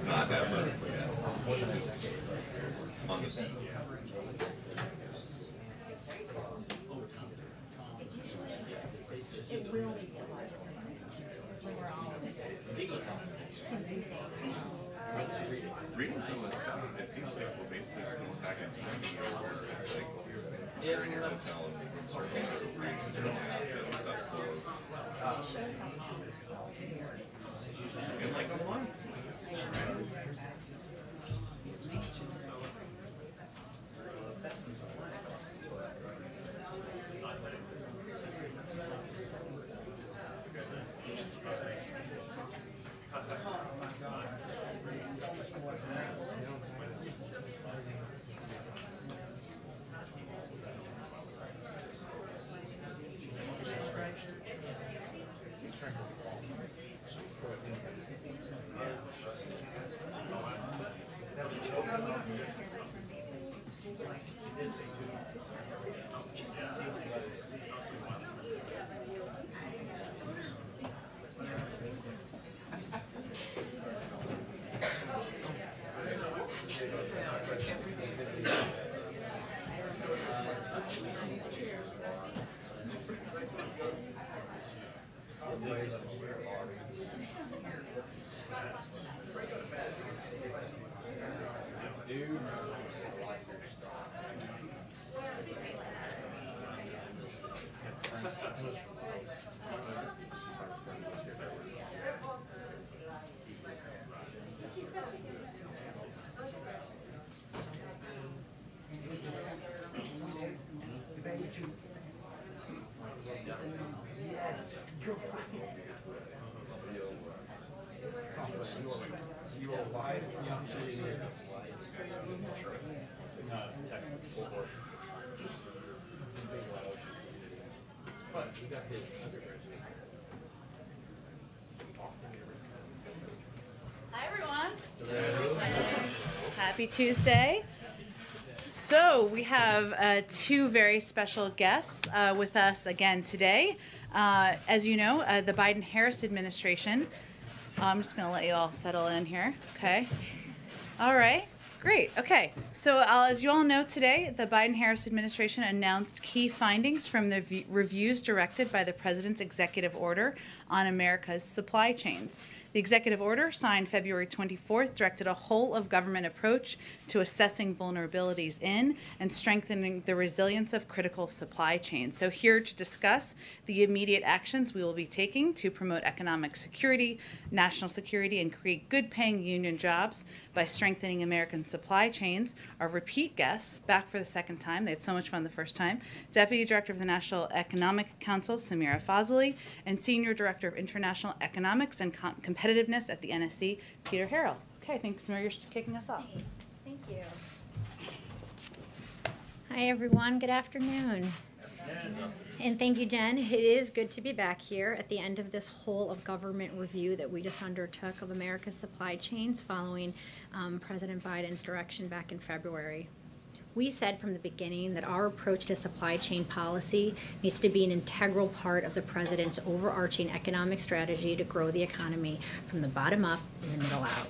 Not that much, but yeah. Just on the It will be when we're all can do things. reading some of the stuff, it seems like we're basically just going back in time where it's like you're in your hotel and room service and stuff's closed. In like a month. Hi everyone. Happy Tuesday. So we have two very special guests with us again today. As you know, the Biden-Harris administration. I'm just going to let you all settle in here. Okay. All right. Great. Okay. So as you all know today, the Biden-Harris administration announced key findings from the reviews directed by the President's executive order on America's supply chains. The executive order, signed February 24th, directed a whole-of-government approach to assessing vulnerabilities in and strengthening the resilience of critical supply chains. So here to discuss the immediate actions we will be taking to promote economic security, national security, and create good-paying union jobs by strengthening American supply chains are repeat guests, back for the second time. They had so much fun the first time. Deputy Director of the National Economic Council, Samira Fazeli, and Senior Director of International Economics and Competitiveness at the NSC, Peter Harrell. Okay, thanks, Samira, for kicking us off. Thank you. Hi, everyone. Good afternoon. And thank you, Jen. It is good to be back here at the end of this whole of government review that we just undertook of America's supply chains following President Biden's direction back in February. We said from the beginning that our approach to supply chain policy needs to be an integral part of the president's overarching economic strategy to grow the economy from the bottom up and the middle out.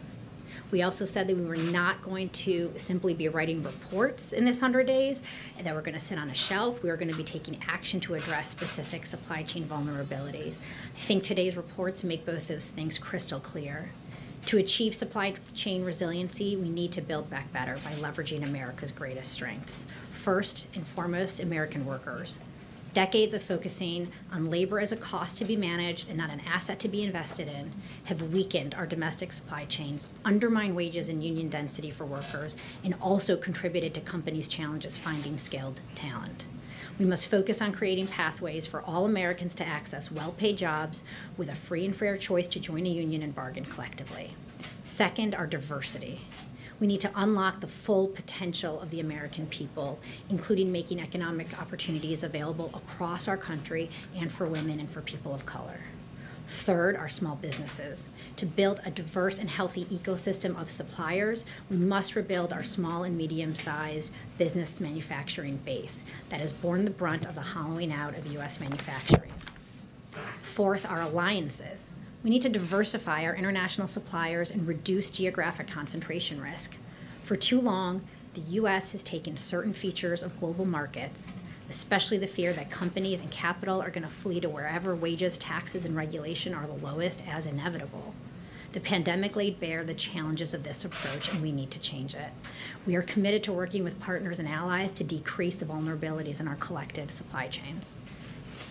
We also said that we were not going to simply be writing reports in this 100 days, and that we're going to sit on a shelf. We were going to be taking action to address specific supply chain vulnerabilities. I think today's reports make both those things crystal clear. To achieve supply chain resiliency, we need to build back better by leveraging America's greatest strengths. First and foremost, American workers. Decades of focusing on labor as a cost to be managed and not an asset to be invested in have weakened our domestic supply chains, undermined wages and union density for workers, and also contributed to companies' challenges finding skilled talent. We must focus on creating pathways for all Americans to access well-paid jobs with a free and fair choice to join a union and bargain collectively. Second, our diversity. We need to unlock the full potential of the American people, including making economic opportunities available across our country and for women and for people of color. Third, our small businesses. To build a diverse and healthy ecosystem of suppliers, we must rebuild our small and medium-sized business manufacturing base that has borne the brunt of the hollowing out of U.S. manufacturing. Fourth, our alliances. We need to diversify our international suppliers and reduce geographic concentration risk. For too long, the U.S. has taken certain features of global markets, especially the fear that companies and capital are going to flee to wherever wages, taxes, and regulation are the lowest, as inevitable. The pandemic laid bare the challenges of this approach, and we need to change it. We are committed to working with partners and allies to decrease the vulnerabilities in our collective supply chains.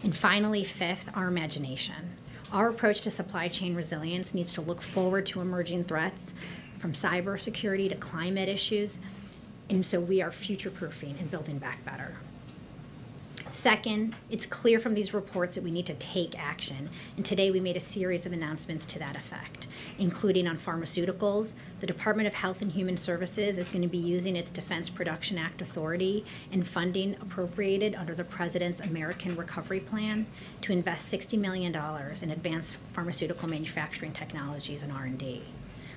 And finally, fifth, our imagination. Our approach to supply chain resilience needs to look forward to emerging threats, from cybersecurity to climate issues, and so we are future-proofing and building back better. Second, it's clear from these reports that we need to take action, and today we made a series of announcements to that effect, including on pharmaceuticals. The Department of Health and Human Services is going to be using its Defense Production Act authority and funding appropriated under the President's American Recovery Plan to invest $60 million in advanced pharmaceutical manufacturing technologies and R&D.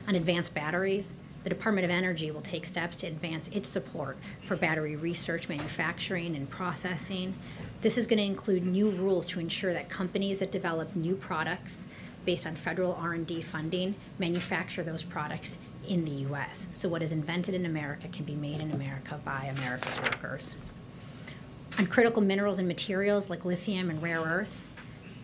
On advanced batteries, the Department of Energy will take steps to advance its support for battery research, manufacturing, and processing. This is going to include new rules to ensure that companies that develop new products based on federal R&D funding manufacture those products in the U.S. So what is invented in America can be made in America by America's workers. On critical minerals and materials like lithium and rare earths,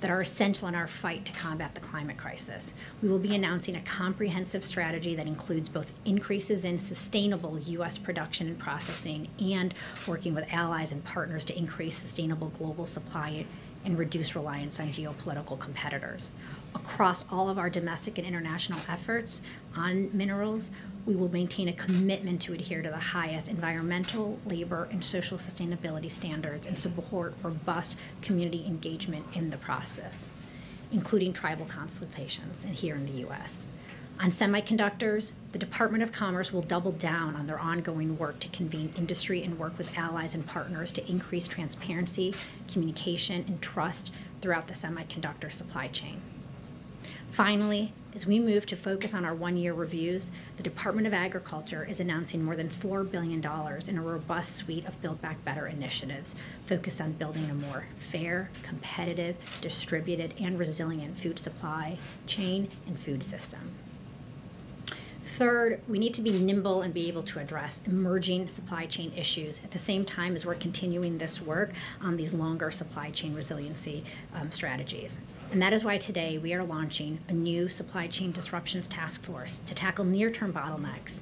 that are essential in our fight to combat the climate crisis. We will be announcing a comprehensive strategy that includes both increases in sustainable U.S. production and processing and working with allies and partners to increase sustainable global supply and reduce reliance on geopolitical competitors. Across all of our domestic and international efforts on minerals, we will maintain a commitment to adhere to the highest environmental, labor, and social sustainability standards and support robust community engagement in the process, including tribal consultations here in the U.S. On semiconductors, the Department of Commerce will double down on their ongoing work to convene industry and work with allies and partners to increase transparency, communication, and trust throughout the semiconductor supply chain. Finally, as we move to focus on our one-year reviews, the Department of Agriculture is announcing more than $4 billion in a robust suite of Build Back Better initiatives focused on building a more fair, competitive, distributed, and resilient food supply chain and food system. Third, we need to be nimble and be able to address emerging supply chain issues at the same time as we're continuing this work on these longer supply chain resiliency strategies. And that is why today we are launching a new supply chain disruptions task force to tackle near-term bottlenecks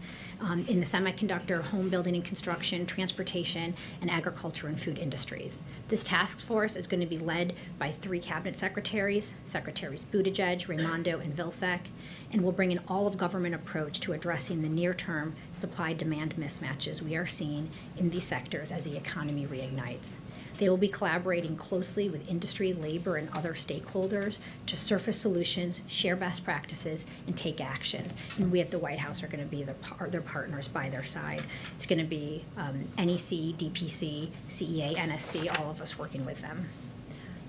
in the semiconductor, home building and construction, transportation, and agriculture and food industries. This task force is going to be led by 3 cabinet secretaries, Secretaries Buttigieg, Raimondo, and Vilsack, and will bring an all-of-government approach to addressing the near-term supply-demand mismatches we are seeing in these sectors as the economy reignites. They will be collaborating closely with industry, labor, and other stakeholders to surface solutions, share best practices, and take actions. And we at the White House are going to be their partners by their side. It's going to be NEC, DPC, CEA, NSC, all of us working with them.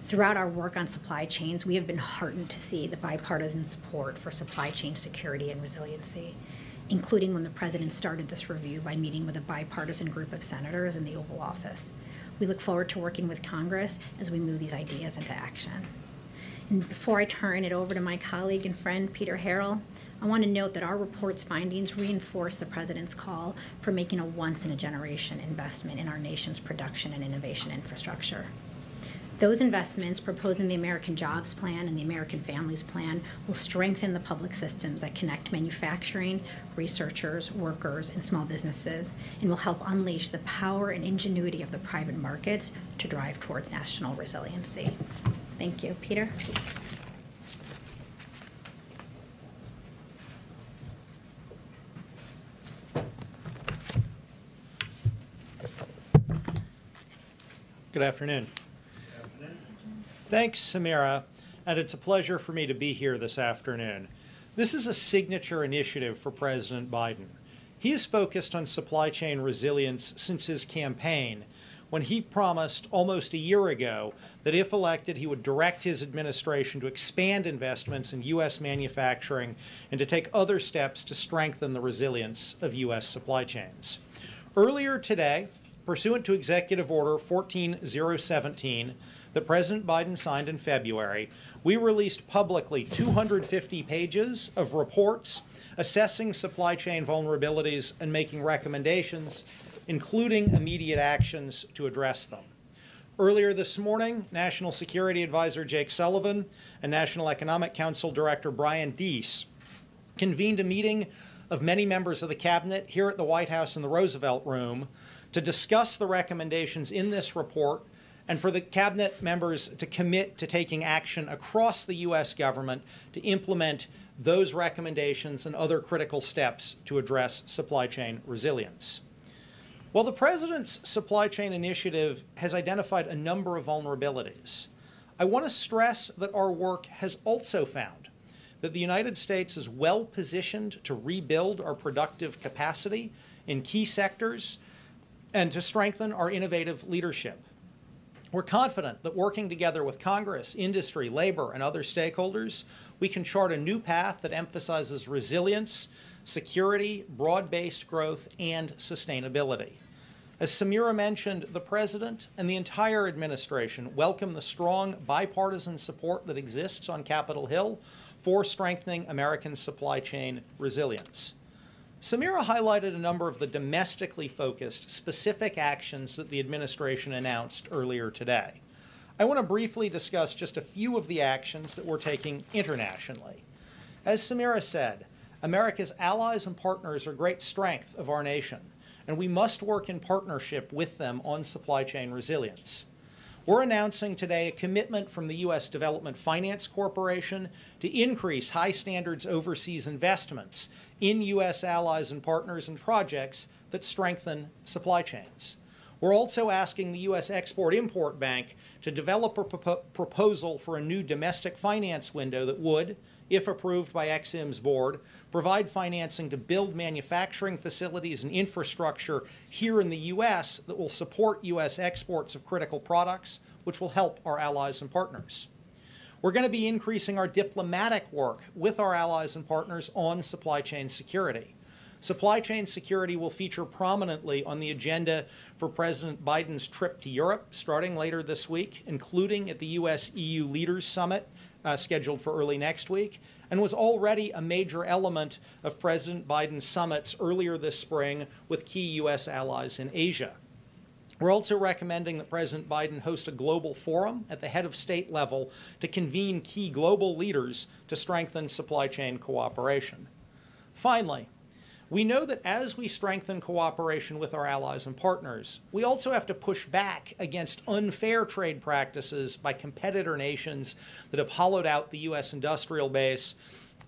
Throughout our work on supply chains, we have been heartened to see the bipartisan support for supply chain security and resiliency, including when the President started this review by meeting with a bipartisan group of senators in the Oval Office. We look forward to working with Congress as we move these ideas into action. And before I turn it over to my colleague and friend, Peter Harrell, I want to note that our report's findings reinforce the President's call for making a once-in-a-generation investment in our nation's production and innovation infrastructure. Those investments proposed in the American Jobs Plan and the American Families Plan will strengthen the public systems that connect manufacturing, researchers, workers, and small businesses, and will help unleash the power and ingenuity of the private markets to drive towards national resiliency. Thank you. Peter? Good afternoon. Thanks, Samira, and it's a pleasure for me to be here this afternoon. This is a signature initiative for President Biden. He has focused on supply chain resilience since his campaign, when he promised almost a year ago that if elected, he would direct his administration to expand investments in U.S. manufacturing and to take other steps to strengthen the resilience of U.S. supply chains. Earlier today, pursuant to Executive Order 14017, that President Biden signed in February, we released publicly 250 pages of reports assessing supply chain vulnerabilities and making recommendations, including immediate actions to address them. Earlier this morning, National Security Advisor Jake Sullivan and National Economic Council Director Brian Deese convened a meeting of many members of the cabinet here at the White House in the Roosevelt Room to discuss the recommendations in this report and for the cabinet members to commit to taking action across the U.S. government to implement those recommendations and other critical steps to address supply chain resilience. While the President's supply chain initiative has identified a number of vulnerabilities, I want to stress that our work has also found that the United States is well positioned to rebuild our productive capacity in key sectors and to strengthen our innovative leadership. We're confident that working together with Congress, industry, labor, and other stakeholders, we can chart a new path that emphasizes resilience, security, broad-based growth, and sustainability. As Samira mentioned, the President and the entire administration welcome the strong bipartisan support that exists on Capitol Hill for strengthening American supply chain resilience. Samira highlighted a number of the domestically focused specific actions that the administration announced earlier today. I want to briefly discuss just a few of the actions that we're taking internationally. As Samira said, America's allies and partners are great strength of our nation, and we must work in partnership with them on supply chain resilience. We're announcing today a commitment from the U.S. Development Finance Corporation to increase high standards overseas investments in U.S. allies and partners and projects that strengthen supply chains. We're also asking the U.S. Export-Import Bank to develop a proposal for a new domestic finance window that would, if approved by Ex-Im's board, provide financing to build manufacturing facilities and infrastructure here in the U.S. that will support U.S. exports of critical products, which will help our allies and partners. We're going to be increasing our diplomatic work with our allies and partners on supply chain security. Supply chain security will feature prominently on the agenda for President Biden's trip to Europe starting later this week, including at the U.S.-EU Leaders Summit scheduled for early next week, and was already a major element of President Biden's summits earlier this spring with key U.S. allies in Asia. We're also recommending that President Biden host a global forum at the head of state level to convene key global leaders to strengthen supply chain cooperation. Finally, we know that as we strengthen cooperation with our allies and partners, we also have to push back against unfair trade practices by competitor nations that have hollowed out the U.S. industrial base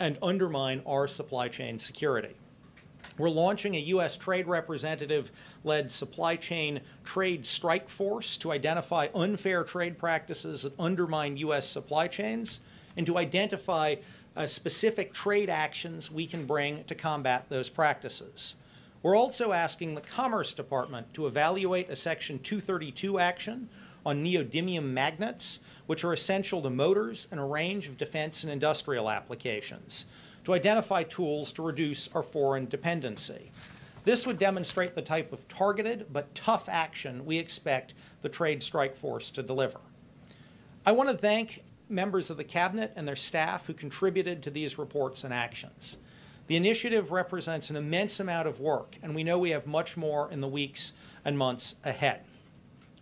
and undermine our supply chain security. We're launching a U.S. trade representative-led supply chain trade strike force to identify unfair trade practices that undermine U.S. supply chains and to identify specific trade actions we can bring to combat those practices. We're also asking the Commerce Department to evaluate a Section 232 action on neodymium magnets, which are essential to motors and a range of defense and industrial applications, to identify tools to reduce our foreign dependency. This would demonstrate the type of targeted but tough action we expect the Trade Strike Force to deliver. I want to thank members of the Cabinet and their staff who contributed to these reports and actions. The initiative represents an immense amount of work, and we know we have much more in the weeks and months ahead.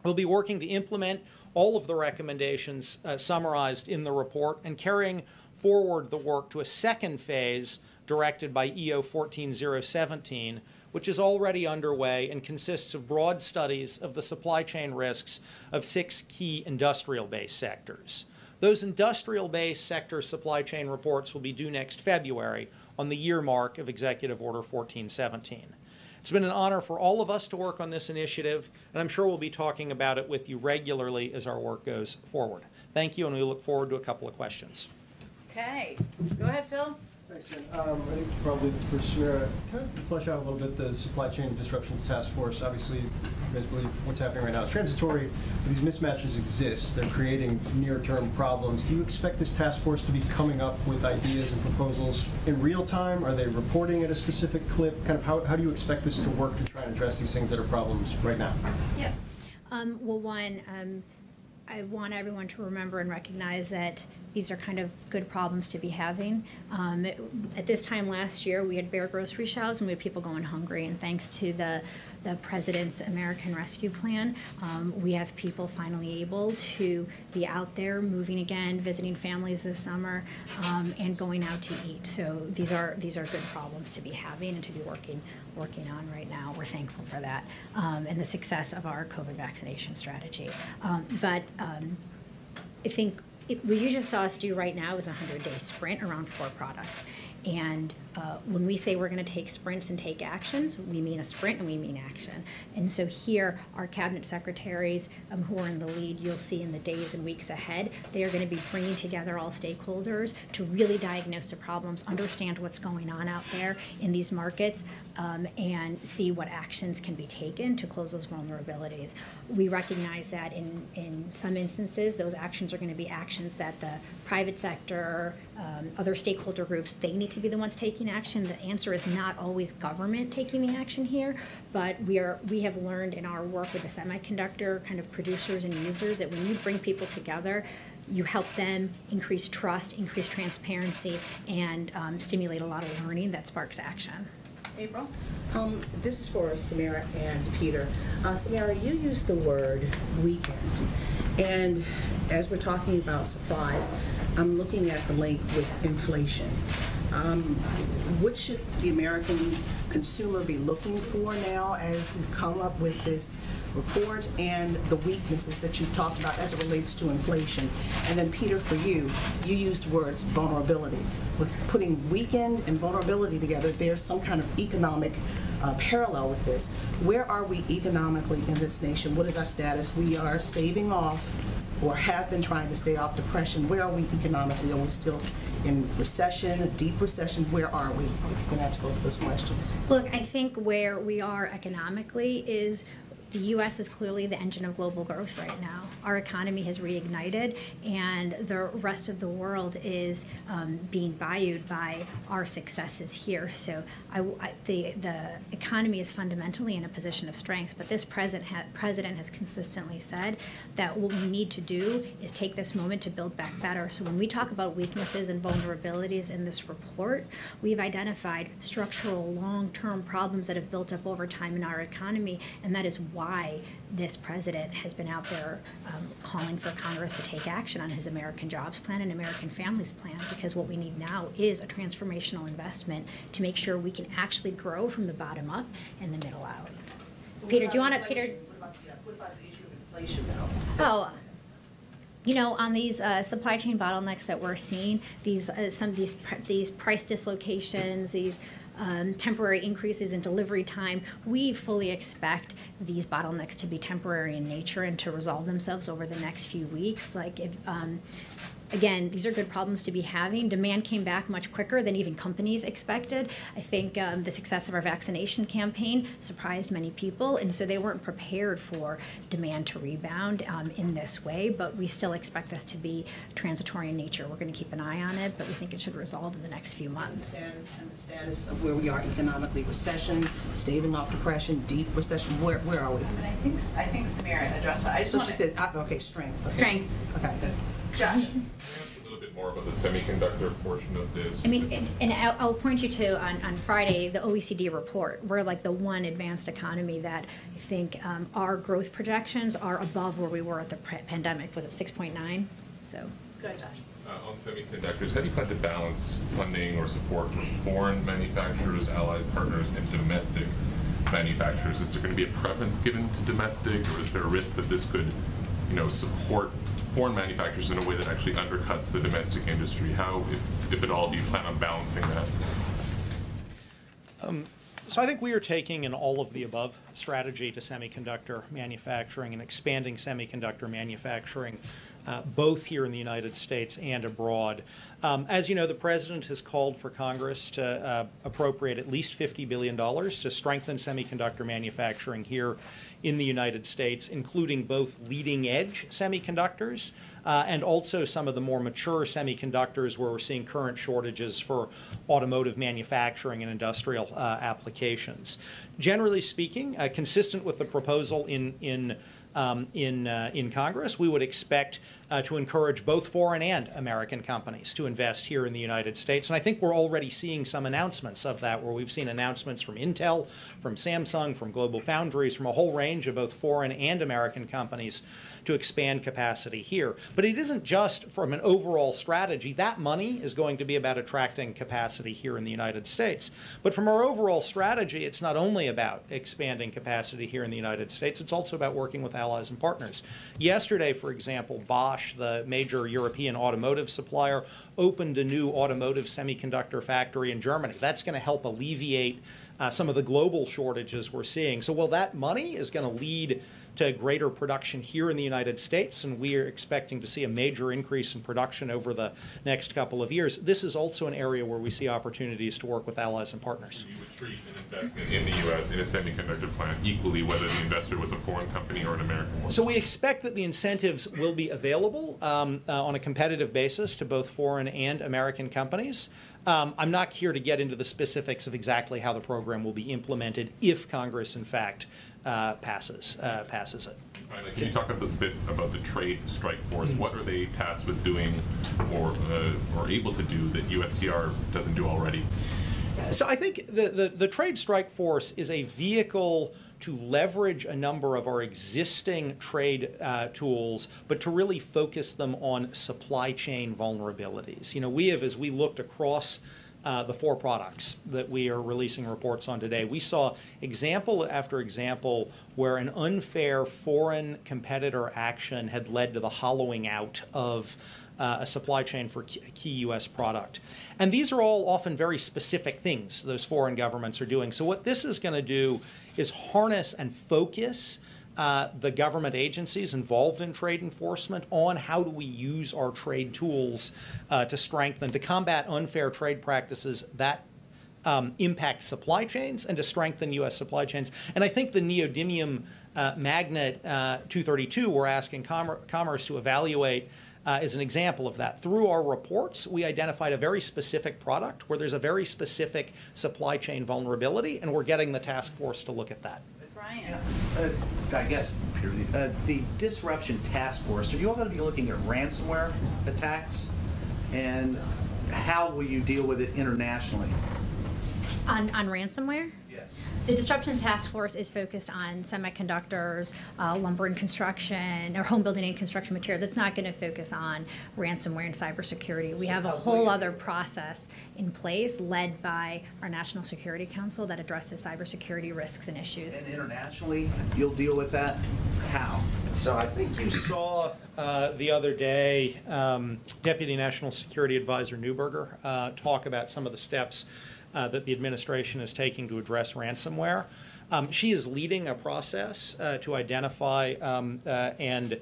We'll be working to implement all of the recommendations summarized in the report and carrying forward the work to a second phase directed by EO 14017, which is already underway and consists of broad studies of the supply chain risks of 6 key industrial-based sectors. Those industrial-based sector supply chain reports will be due next February on the year mark of Executive Order 1417. It's been an honor for all of us to work on this initiative, and I'm sure we'll be talking about it with you regularly as our work goes forward. Thank you, and we look forward to a couple of questions. Okay. Go ahead, Phil. Thanks, Jen. I think probably for Samira, kind of flesh out a little bit the Supply Chain Disruptions Task Force. Obviously, you guys believe what's happening right now is transitory. These mismatches exist. They're creating near-term problems. Do you expect this task force to be coming up with ideas and proposals in real time? Are they reporting at a specific clip? Kind of how do you expect this to work to try and address these things that are problems right now? Yeah. Well, one, I want everyone to remember and recognize that these are kind of good problems to be having. At this time last year, we had bare grocery shelves and we had people going hungry. And thanks to the President's American Rescue Plan, we have people finally able to be out there moving again, visiting families this summer, and going out to eat. So these are good problems to be having and to be working on right now. We're thankful for that, and the success of our COVID vaccination strategy. But I think what you just saw us do right now is a 100-day sprint around 4 products. And when we say we're going to take sprints and take actions, we mean a sprint and we mean action. And so here, our cabinet secretaries who are in the lead, you'll see in the days and weeks ahead, they are going to be bringing together all stakeholders to really diagnose the problems, understand what's going on out there in these markets, and see what actions can be taken to close those vulnerabilities. We recognize that in some instances, those actions are going to be actions that the private sector, other stakeholder groups, they need to be the ones taking action. The answer is not always government taking the action here, but we have learned in our work with the semiconductor kind of producers and users that when you bring people together, you help them increase trust, increase transparency, and stimulate a lot of learning that sparks action. April? This is for Samara and Peter. Samara, you used the word weekend. And as we're talking about supplies, I'm looking at the link with inflation. What should the American consumer be looking for now as we've come up with this report and the weaknesses that you've talked about as it relates to inflation? And then Peter, for you, you used words vulnerability. With putting weekend and vulnerability together, there's some kind of economic parallel with this. Where are we economically in this nation? What is our status? We are staving off or have been trying to stay off depression. Where are we economically? Are we still in recession, a deep recession? Where are we? If you can answer both of those questions. Look, I think where we are economically is the U.S. is clearly the engine of global growth right now. Our economy has reignited, and the rest of the world is being valued by our successes here. So the economy is fundamentally in a position of strength, but this president has consistently said that what we need to do is take this moment to build back better. So when we talk about weaknesses and vulnerabilities in this report, we've identified structural long-term problems that have built up over time in our economy, and that is why this president has been out there calling for Congress to take action on his American Jobs Plan and American Families Plan, because what we need now is a transformational investment to make sure we can actually grow from the bottom up and the middle out. Peter, do you want to, Peter? What about the issue of inflation now? Oh, you know, on these supply chain bottlenecks that we're seeing, some of these price dislocations, these temporary increases in delivery time, we fully expect these bottlenecks to be temporary in nature and to resolve themselves over the next few weeks. Like, if again, these are good problems to be having. Demand came back much quicker than even companies expected. I think the success of our vaccination campaign surprised many people, and so they weren't prepared for demand to rebound in this way, but we still expect this to be transitory in nature. We're going to keep an eye on it, but we think it should resolve in the next few months. And the status of where we are economically, recession, staving off depression, deep recession, where are we? And I think Samara addressed that. I just So want she said, okay, strength. Okay. Strength. Okay. Josh. A little bit more about the semiconductor portion of this. I mean, and I'll point you to, on Friday, the OECD report. We're like the one advanced economy that I think our growth projections are above where we were at the pandemic. Was it 6.9? So. Good, Josh. On semiconductors, how do you plan to balance funding or support for foreign manufacturers, allies, partners, and domestic manufacturers? Is there going to be a preference given to domestic, or is there a risk that this could, support foreign manufacturers in a way that actually undercuts the domestic industry? How, if at all, do you plan on balancing that? So I think we are taking an all-of-the-above strategy to semiconductor manufacturing and expanding semiconductor manufacturing, both here in the United States and abroad. As you know, the President has called for Congress to appropriate at least $50 billion to strengthen semiconductor manufacturing here in the United States, including both leading-edge semiconductors and also some of the more mature semiconductors where we're seeing current shortages for automotive manufacturing and industrial applications. Generally speaking, consistent with the proposal in in Congress, we would expect to encourage both foreign and American companies to invest here in the United States. And I think we're already seeing some announcements of that, where we've seen announcements from Intel, from Samsung, from Global Foundries, from a whole range of both foreign and American companies to expand capacity here. But it isn't just from an overall strategy. That money is going to be about attracting capacity here in the United States. But from our overall strategy, it's not only about expanding capacity here in the United States, it's also about working with allies and partners. Yesterday, for example, Bosch, the major European automotive supplier, opened a new automotive semiconductor factory in Germany. That's going to help alleviate some of the global shortages we're seeing. So while that money is going to lead to greater production here in the United States, and we are expecting to see a major increase in production over the next couple of years, this is also an area where we see opportunities to work with allies and partners. You would treat an investment in the U.S. in a semiconductor plant equally, whether the investor was a foreign company or an American one? So we expect that the incentives will be available on a competitive basis to both foreign and American companies. I'm not here to get into the specifics of exactly how the program will be implemented if Congress, in fact, passes it. Finally, can you talk a bit about the trade strike force? What are they tasked with doing or able to do that USTR doesn't do already? So I think the trade strike force is a vehicle to leverage a number of our existing trade tools, but to really focus them on supply chain vulnerabilities. You know, we have, as we looked across the 4 products that we are releasing reports on today, we saw example after example where an unfair foreign competitor action had led to the hollowing out of a supply chain for a key U.S. product. And these are all often very specific things those foreign governments are doing. So what this is going to do is harness and focus the government agencies involved in trade enforcement on how do we use our trade tools to combat unfair trade practices that impact supply chains and to strengthen U.S. supply chains. And I think the neodymium magnet 232 we're asking Commerce to evaluate is an example of that. Through our reports, we identified a very specific product where there's a very specific supply chain vulnerability, and we're getting the task force to look at that. Brian. I guess, the disruption task force, are you all going to be looking at ransomware attacks? And how will you deal with it internationally? On ransomware? Yes. The Disruption Task Force is focused on semiconductors, lumber and construction, or home building and construction materials. It's not going to focus on ransomware and cybersecurity. We have a whole other process in place led by our National Security Council that addresses cybersecurity risks and issues. And internationally, you'll deal with that? How? So I think you saw the other day Deputy National Security Advisor Neuberger talk about some of the steps that the administration is taking to address ransomware. She is leading a process to identify and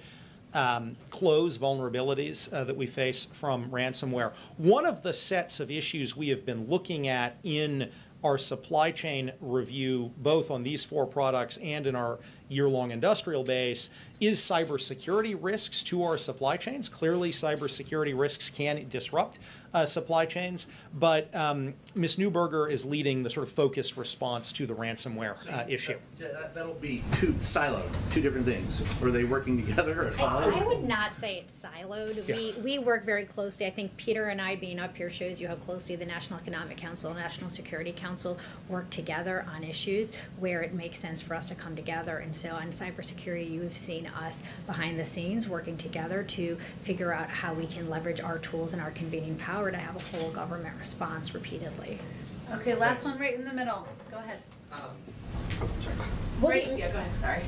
close vulnerabilities that we face from ransomware. One of the sets of issues we have been looking at in our supply chain review, both on these 4 products and in our year-long industrial base, is cybersecurity risks to our supply chains. Clearly, cybersecurity risks can disrupt supply chains, but Ms. Neuberger is leading the sort of focused response to the ransomware issue. That'll be two different things. Are they working together? I would not say it's siloed. Yeah. We work very closely. I think Peter and I being up here shows you how closely the National Economic Council and National Security Council work together on issues where it makes sense for us to come together. And so on cybersecurity, you have seen us behind the scenes working together to figure out how we can leverage our tools and our convening power to have a whole government response repeatedly. Okay, last one right in the middle. Go ahead. Will Right, yeah, go ahead, sorry.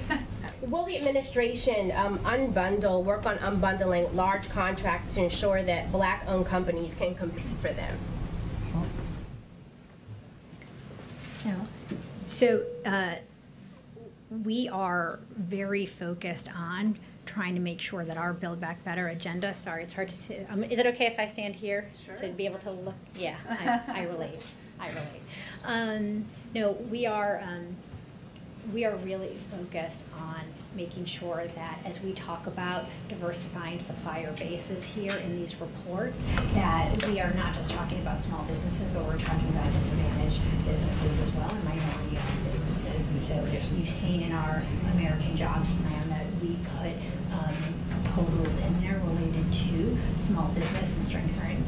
will the administration work on unbundling large contracts to ensure that Black-owned companies can compete for them? No. So we are very focused on trying to make sure that our Build Back Better agenda, sorry, it's hard to see. Is it okay if I stand here? Sure. To be able to look? Yeah, I relate. No, we are really focused on making sure that as we talk about diversifying supplier bases here in these reports, that we are not just talking about small businesses, but we're talking about disadvantaged businesses as well and minority-owned businesses. And so you've seen in our American Jobs Plan that we put proposals in there related to small business and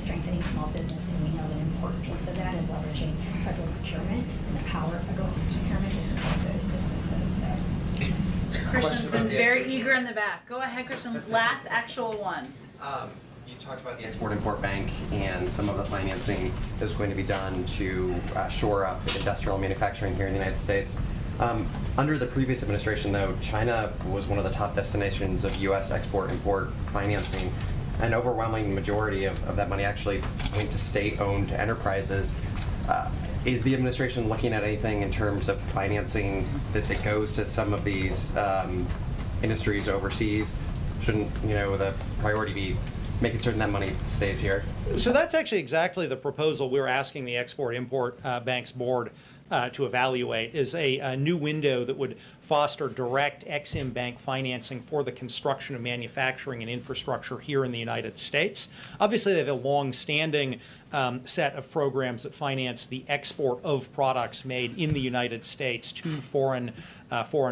strengthening small business, and we know an important piece of that is leveraging federal procurement and the power of federal procurement to support those businesses. So. Christian's been very eager in the back. Go ahead, Christian. Last actual one. You talked about the Export-Import Bank and some of the financing that's going to be done to shore up industrial manufacturing here in the United States. Under the previous administration, though, China was one of the top destinations of U.S. export-import financing. An overwhelming majority of that money actually went to state-owned enterprises. Is the administration looking at anything in terms of financing that goes to some of these industries overseas? Shouldn't, the priority be making certain that money stays here? So that's actually exactly the proposal we're asking the Export-Import Bank's board to evaluate, is a new window that would foster direct Ex-Im Bank financing for the construction of manufacturing and infrastructure here in the United States. Obviously, they have a long-standing set of programs that finance the export of products made in the United States to foreign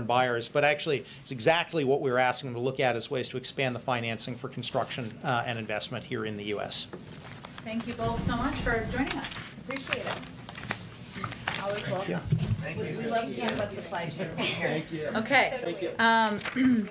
buyers. But actually, it's exactly what we're asking them to look at as ways to expand the financing for construction and investment here in the U.S. Thank you both so much for joining us. Appreciate it. Always welcome. Thank you. We love to talk about supply chain. Thank you. Okay. Thank you.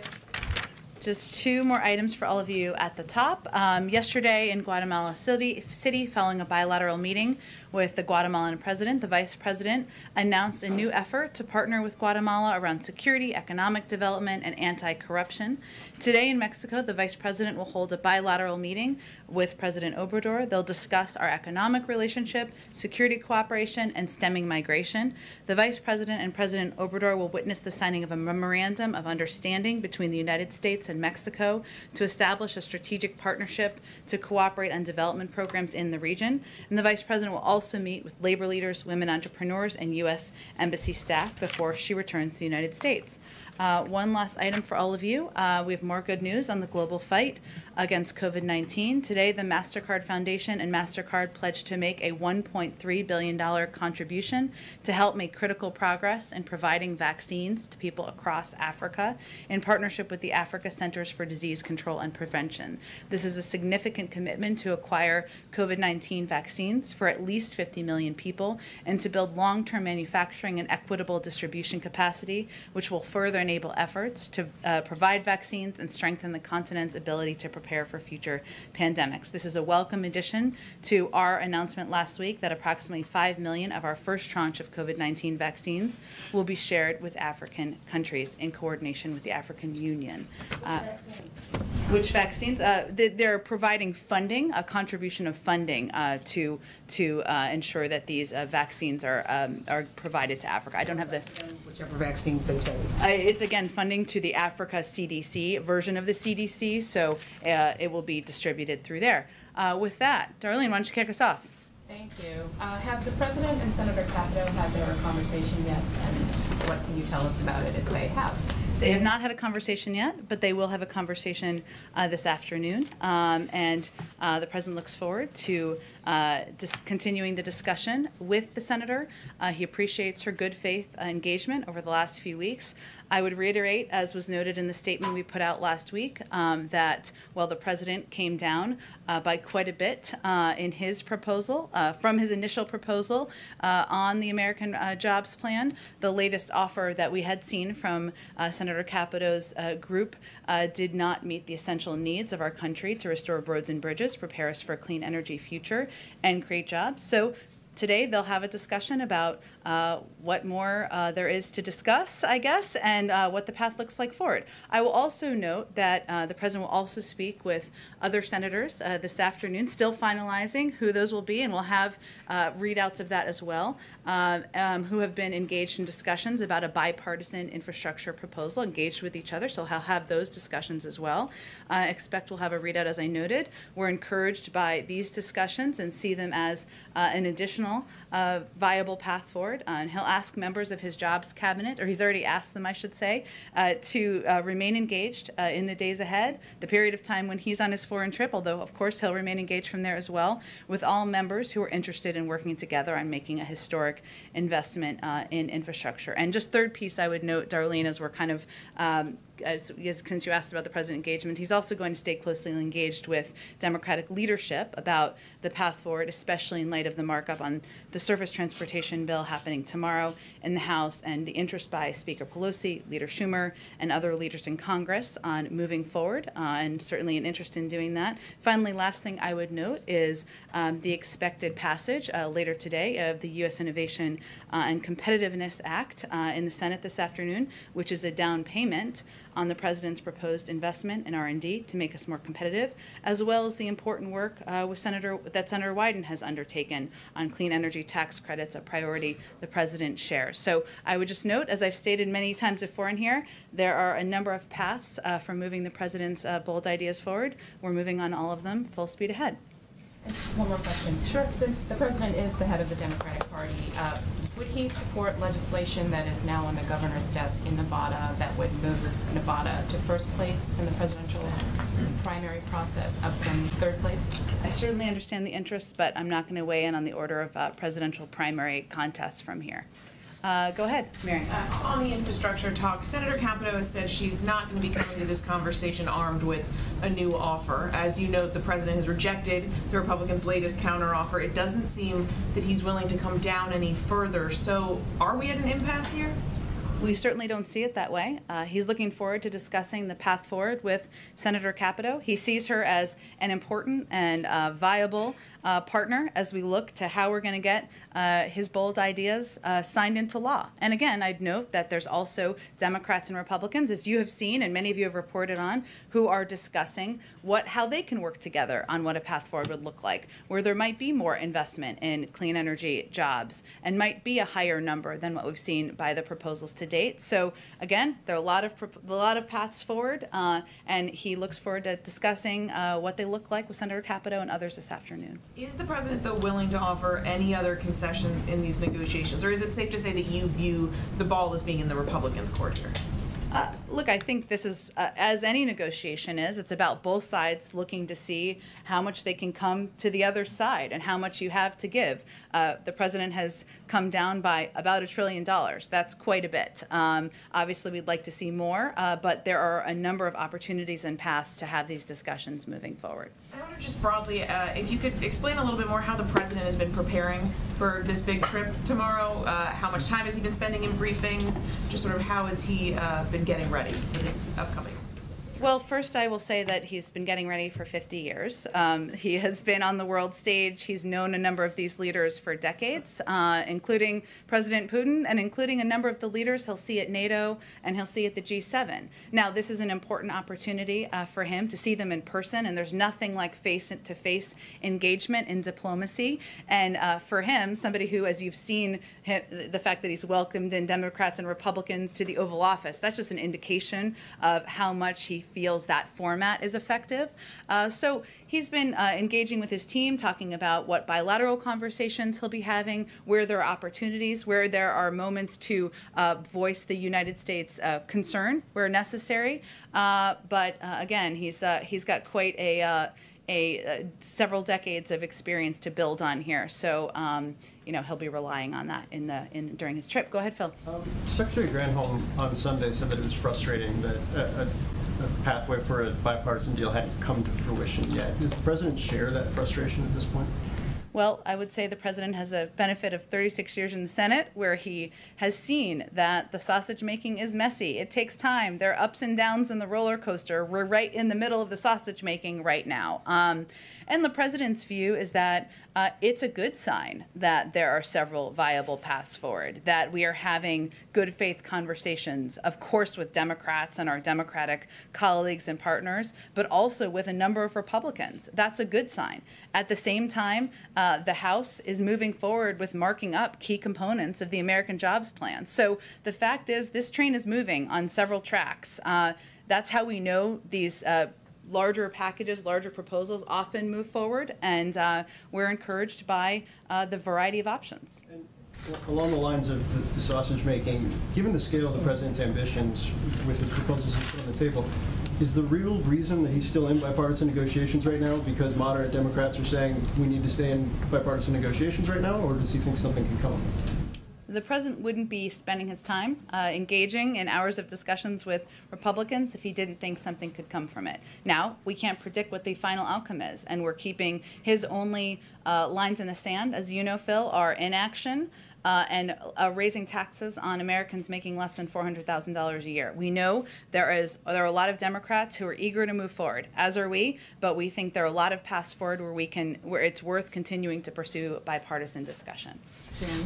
Just two more items for all of you at the top. Yesterday in Guatemala City, following a bilateral meeting with the Guatemalan president, the vice president announced a new effort to partner with Guatemala around security, economic development, and anti-corruption. Today in Mexico, the vice president will hold a bilateral meeting with President Obrador. They'll discuss our economic relationship, security cooperation, and stemming migration. The vice president and President Obrador will witness the signing of a memorandum of understanding between the United States and Mexico to establish a strategic partnership to cooperate on development programs in the region. And the vice president will also meet with labor leaders, women entrepreneurs, and U.S. Embassy staff before she returns to the United States. One last item for all of you. We have more good news on the global fight against COVID-19. Today, the MasterCard Foundation and MasterCard pledged to make a $1.3 billion contribution to help make critical progress in providing vaccines to people across Africa in partnership with the Africa Centers for Disease Control and Prevention. This is a significant commitment to acquire COVID-19 vaccines for at least 50 million people and to build long-term manufacturing and equitable distribution capacity, which will further enable efforts to provide vaccines and strengthen the continent's ability to prepare for future pandemics. This is a welcome addition to our announcement last week that approximately 5 million of our first tranche of COVID-19 vaccines will be shared with African countries in coordination with the African Union. Which vaccines? They're providing funding, a contribution of funding to ensure that these vaccines are provided to Africa. I don't have the Whichever vaccines they take. It's again funding to the Africa CDC version of the CDC, so it will be distributed through there. With that, Darlene, why don't you kick us off? Thank you. Have the President and Senator Capito had their conversation yet, and what can you tell us about it if they have? They have not had a conversation yet, but they will have a conversation this afternoon, and the President looks forward to continuing the discussion with the Senator. He appreciates her good faith engagement over the last few weeks. I would reiterate, as was noted in the statement we put out last week, that while the President came down by quite a bit in his proposal, from his initial proposal on the American Jobs Plan, the latest offer that we had seen from Senator Capito's group did not meet the essential needs of our country to restore roads and bridges, prepare us for a clean energy future, and create jobs. So today they'll have a discussion about what more there is to discuss, I guess, and what the path looks like forward. I will also note that the President will also speak with other senators this afternoon, still finalizing who those will be, and we'll have readouts of that as well, who have been engaged in discussions about a bipartisan infrastructure proposal, engaged with each other, so he'll have those discussions as well. I expect we'll have a readout, as I noted. We're encouraged by these discussions and see them as an additional viable path forward. And he'll ask members of his jobs cabinet, or he's already asked them, I should say, to remain engaged in the days ahead, the period of time when he's on his foreign trip, although, of course, he'll remain engaged from there as well, with all members who are interested in working together on making a historic investment in infrastructure. And just third piece I would note, Darlene, as we're kind of since you asked about the president engagement, he's also going to stay closely engaged with Democratic leadership about the path forward, especially in light of the markup on the surface transportation bill happening tomorrow in the House and the interest by Speaker Pelosi, Leader Schumer, and other leaders in Congress on moving forward, and certainly an interest in doing that. Finally, last thing I would note is the expected passage later today of the U.S. Innovation and Competitiveness Act in the Senate this afternoon, which is a down payment on the president's proposed investment in R&D to make us more competitive, as well as the important work that Senator Wyden has undertaken on clean energy tax credits, a priority the president shares. So I would just note, as I've stated many times before in here, there are a number of paths for moving the president's bold ideas forward. We're moving on all of them full speed ahead. And one more question. Sure. Since the president is the head of the Democratic Party, would he support legislation that is now on the governor's desk in Nevada that would move Nevada to first place in the presidential primary process, up from third place? I certainly understand the interests, but I'm not going to weigh in on the order of presidential primary contests from here. Go ahead, Mary. On the infrastructure talk, Senator Capito has said she's not going to be coming to this conversation armed with a new offer. As you note, the president has rejected the Republicans' latest counteroffer. It doesn't seem that he's willing to come down any further. So are we at an impasse here? We certainly don't see it that way. He's looking forward to discussing the path forward with Senator Capito. He sees her as an important and viable partner as we look to how we're going to get his bold ideas signed into law. And again, I'd note that there's also Democrats and Republicans, as you have seen and many of you have reported on, who are discussing how they can work together on what a path forward would look like, where there might be more investment in clean energy jobs and might be a higher number than what we've seen by the proposals to date. So again, there are a lot of paths forward, and he looks forward to discussing what they look like with Senator Capito and others this afternoon. Is the president, though, willing to offer any other concessions in these negotiations, or is it safe to say that you view the ball as being in the Republicans' court here? Look, I think this is, as any negotiation is, it's about both sides looking to see how much they can come to the other side and how much you have to give. The president has come down by about $1 trillion. That's quite a bit. Obviously, we'd like to see more, but there are a number of opportunities and paths to have these discussions moving forward. I wonder just broadly, if you could explain a little bit more how the president has been preparing for this big trip tomorrow. How much time has he been spending in briefings? Just sort of how has he been getting ready for this upcoming? Well, first I will say that he's been getting ready for 50 years. He has been on the world stage. He's known a number of these leaders for decades, including President Putin and including a number of the leaders he'll see at NATO and he'll see at the G7. Now, this is an important opportunity for him to see them in person, and there's nothing like face-to-face engagement in diplomacy. And for him, somebody who, as you've seen, the fact that he's welcomed in Democrats and Republicans to the Oval Office, that's just an indication of how much he feels that format is effective. So he's been engaging with his team, talking about what bilateral conversations he'll be having, where there are opportunities, where there are moments to voice the United States concern where necessary. But again, he's got quite a several decades of experience to build on here. So he'll be relying on that during his trip. Go ahead, Phil. Secretary Granholm on Sunday said that it was frustrating that a pathway for a bipartisan deal hadn't come to fruition yet. Does the president share that frustration at this point? Well, I would say the president has a benefit of 36 years in the Senate, where he has seen that the sausage making is messy. It takes time. There are ups and downs in the roller coaster. We're right in the middle of the sausage making right now. And the president's view is that it's a good sign that there are several viable paths forward, that we are having good faith conversations, of course, with Democrats and our Democratic colleagues and partners, but also with a number of Republicans. That's a good sign. At the same time, the House is moving forward with marking up key components of the American Jobs Plan. So the fact is, this train is moving on several tracks. That's how we know these larger packages, larger proposals often move forward, and we're encouraged by the variety of options. And along the lines of the sausage making, given the scale of the president's ambitions with the proposals he's put on the table, is the real reason that he's still in bipartisan negotiations right now because moderate Democrats are saying we need to stay in bipartisan negotiations right now, or does he think something can come? The president wouldn't be spending his time engaging in hours of discussions with Republicans if he didn't think something could come from it. Now, we can't predict what the final outcome is, and we're keeping his only lines in the sand, as you know, Phil, are inaction and raising taxes on Americans making less than $400,000 a year. We know there are a lot of Democrats who are eager to move forward, as are we, but we think there are a lot of paths forward where it's worth continuing to pursue bipartisan discussion.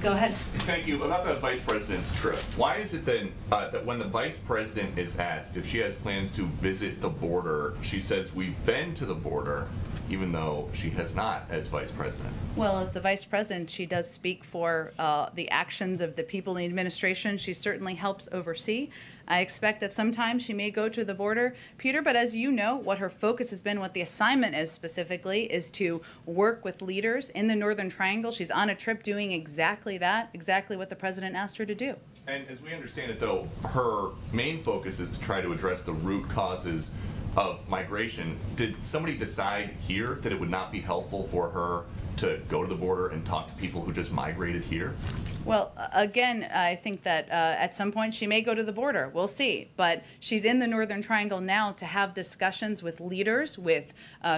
Go ahead. Thank you. About the vice president's trip, why is it then that when the vice president is asked if she has plans to visit the border, she says we've been to the border, even though she has not as vice president? Well, as the vice president, she does speak for the actions of the people in the administration. She certainly helps oversee. I expect that sometimes she may go to the border, Peter, but as you know, what her focus has been, what the assignment is specifically, is to work with leaders in the Northern Triangle. She's on a trip doing exactly that, exactly what the president asked her to do. And as we understand it, though, her main focus is to try to address the root causes of migration. Did somebody decide here that it would not be helpful for her to go to the border and talk to people who just migrated here? Well, again, I think that at some point she may go to the border. We'll see. But she's in the Northern Triangle now to have discussions with leaders, with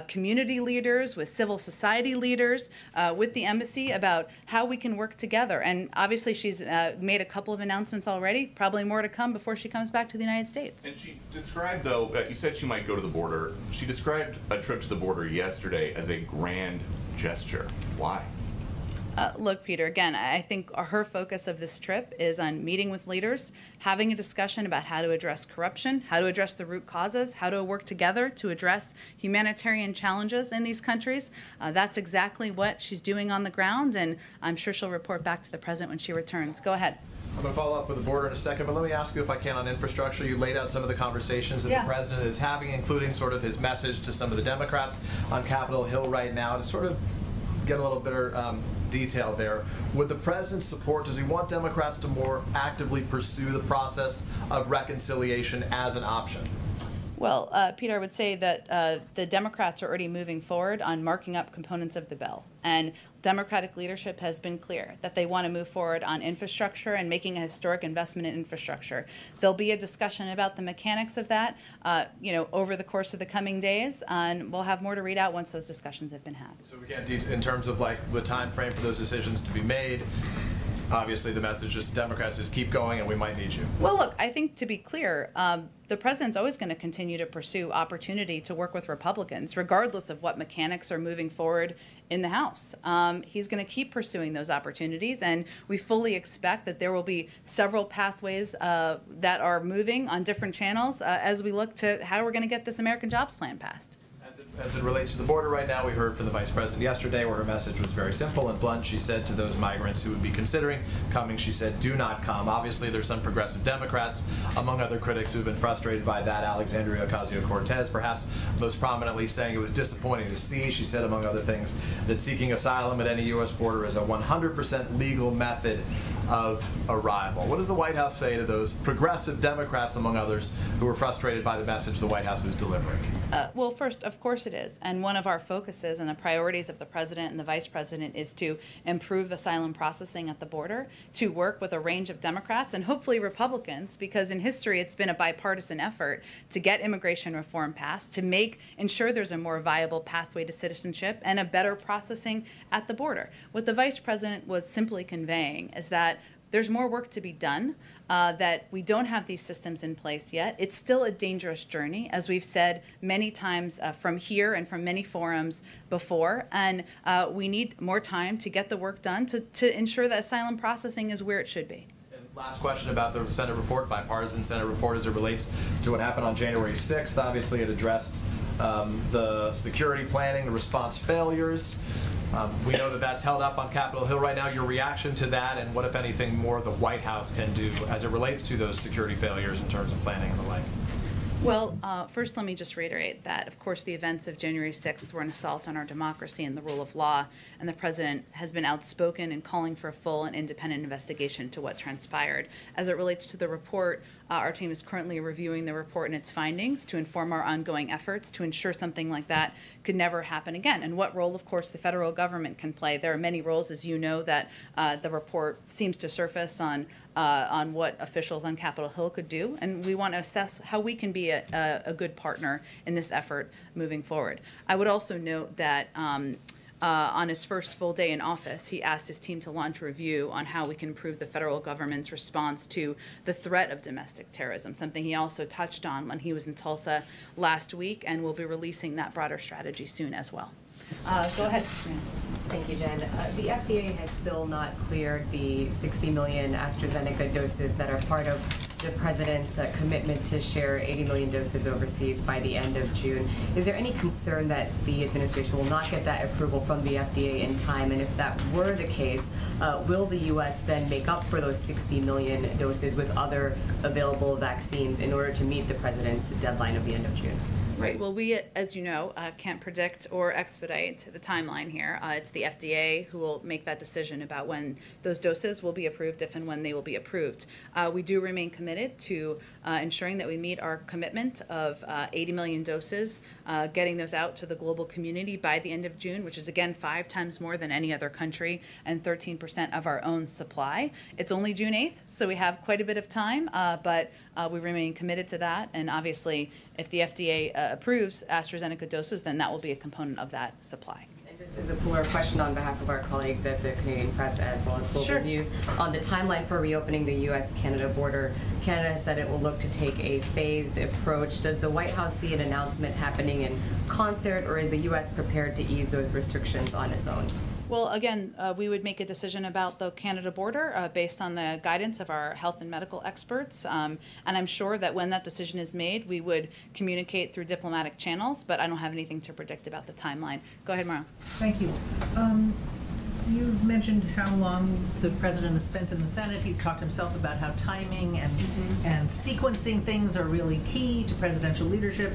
community leaders, with civil society leaders, with the embassy about how we can work together. And obviously she's made a couple of announcements already, probably more to come before she comes back to the United States. And she described, though, you said she might go to the border. She described a trip to the border yesterday as a grand gesture. Why? Look, Peter, again, I think her focus of this trip is on meeting with leaders, having a discussion about how to address corruption, how to address the root causes, how to work together to address humanitarian challenges in these countries. That's exactly what she's doing on the ground, and I'm sure she'll report back to the president when she returns. Go ahead. I'm going to follow up with the border in a second, but let me ask you, if I can, on infrastructure. You laid out some of the conversations that the president is having, including sort of his message to some of the Democrats on Capitol Hill right now, to sort of get a little better detail there. With the president's support, does he want Democrats to more actively pursue the process of reconciliation as an option? Well, Peter, I would say that the Democrats are already moving forward on marking up components of the bill. And Democratic leadership has been clear that they want to move forward on infrastructure and making a historic investment in infrastructure. There'll be a discussion about the mechanics of that, over the course of the coming days, and we'll have more to read out once those discussions have been had. So we can't, in terms of like the time frame for those decisions to be made, obviously the message just Democrats is keep going and we might need you. Well, look, I think to be clear, the president's always going to continue to pursue opportunity to work with Republicans, regardless of what mechanics are moving forward in the House. He's going to keep pursuing those opportunities, and we fully expect that there will be several pathways that are moving on different channels as we look to how we're going to get this American Jobs Plan passed. As it relates to the border right now, we heard from the vice president yesterday where her message was very simple and blunt. She said to those migrants who would be considering coming, she said, do not come. Obviously, there's some progressive Democrats, among other critics, who have been frustrated by that. Alexandria Ocasio-Cortez, perhaps most prominently, saying it was disappointing to see. She said, among other things, that seeking asylum at any U.S. border is a 100% legal method of arrival. What does the White House say to those progressive Democrats, among others, who are frustrated by the message the White House is delivering? Well, first, of course it is. And one of our focuses and the priorities of the president and the vice president is to improve asylum processing at the border, to work with a range of Democrats and hopefully Republicans, because in history it's been a bipartisan effort to get immigration reform passed, to ensure there's a more viable pathway to citizenship and a better processing at the border. What the vice president was simply conveying is that there's more work to be done, that we don't have these systems in place yet. It's still a dangerous journey, as we've said many times from here and from many forums before, and we need more time to get the work done to ensure that asylum processing is where it should be. Last question about the Senate report, bipartisan Senate report, as it relates to what happened on January 6th. Obviously, it addressed the security planning, the response failures. We know that that's held up on Capitol Hill right now. Your reaction to that, and what, if anything, more the White House can do as it relates to those security failures in terms of planning and the like? Well, first let me just reiterate that, of course, the events of January 6th were an assault on our democracy and the rule of law, and the president has been outspoken in calling for a full and independent investigation into what transpired. As it relates to the report, our team is currently reviewing the report and its findings to inform our ongoing efforts to ensure something like that could never happen again, and what role, of course, the federal government can play. There are many roles, as you know, that the report seems to surface on what officials on Capitol Hill could do, and we want to assess how we can be a good partner in this effort moving forward. I would also note that on his first full day in office, he asked his team to launch a review on how we can improve the federal government's response to the threat of domestic terrorism, something he also touched on when he was in Tulsa last week, and we'll be releasing that broader strategy soon as well. Go ahead, Sabrina. Thank you, Jen. The FDA has still not cleared the 60 million AstraZeneca doses that are part of the president's commitment to share 80 million doses overseas by the end of June. Is there any concern that the administration will not get that approval from the FDA in time? And if that were the case, will the U.S. then make up for those 60 million doses with other available vaccines in order to meet the president's deadline of the end of June? Right. Well, we, as you know, can't predict or expedite the timeline here. It's the FDA who will make that decision about when those doses will be approved, if and when they will be approved. We do remain committed to ensuring that we meet our commitment of 80 million doses, getting those out to the global community by the end of June, which is, again, 5 times more than any other country and 13% of our own supply. It's only June 8th, so we have quite a bit of time, but we remain committed to that. And obviously, if the FDA approves AstraZeneca doses, then that will be a component of that supply. And just as a polar question on behalf of our colleagues at the Canadian Press as well as Global News, on the timeline for reopening the U.S.-Canada border, Canada has said it will look to take a phased approach. Does the White House see an announcement happening in concert, or is the U.S. prepared to ease those restrictions on its own? Well, again, we would make a decision about the Canada border based on the guidance of our health and medical experts. And I'm sure that when that decision is made, we would communicate through diplomatic channels, but I don't have anything to predict about the timeline. Go ahead, Mara. Thank you. You've mentioned how long the president has spent in the Senate. He's talked himself about how timing and sequencing things are really key to presidential leadership.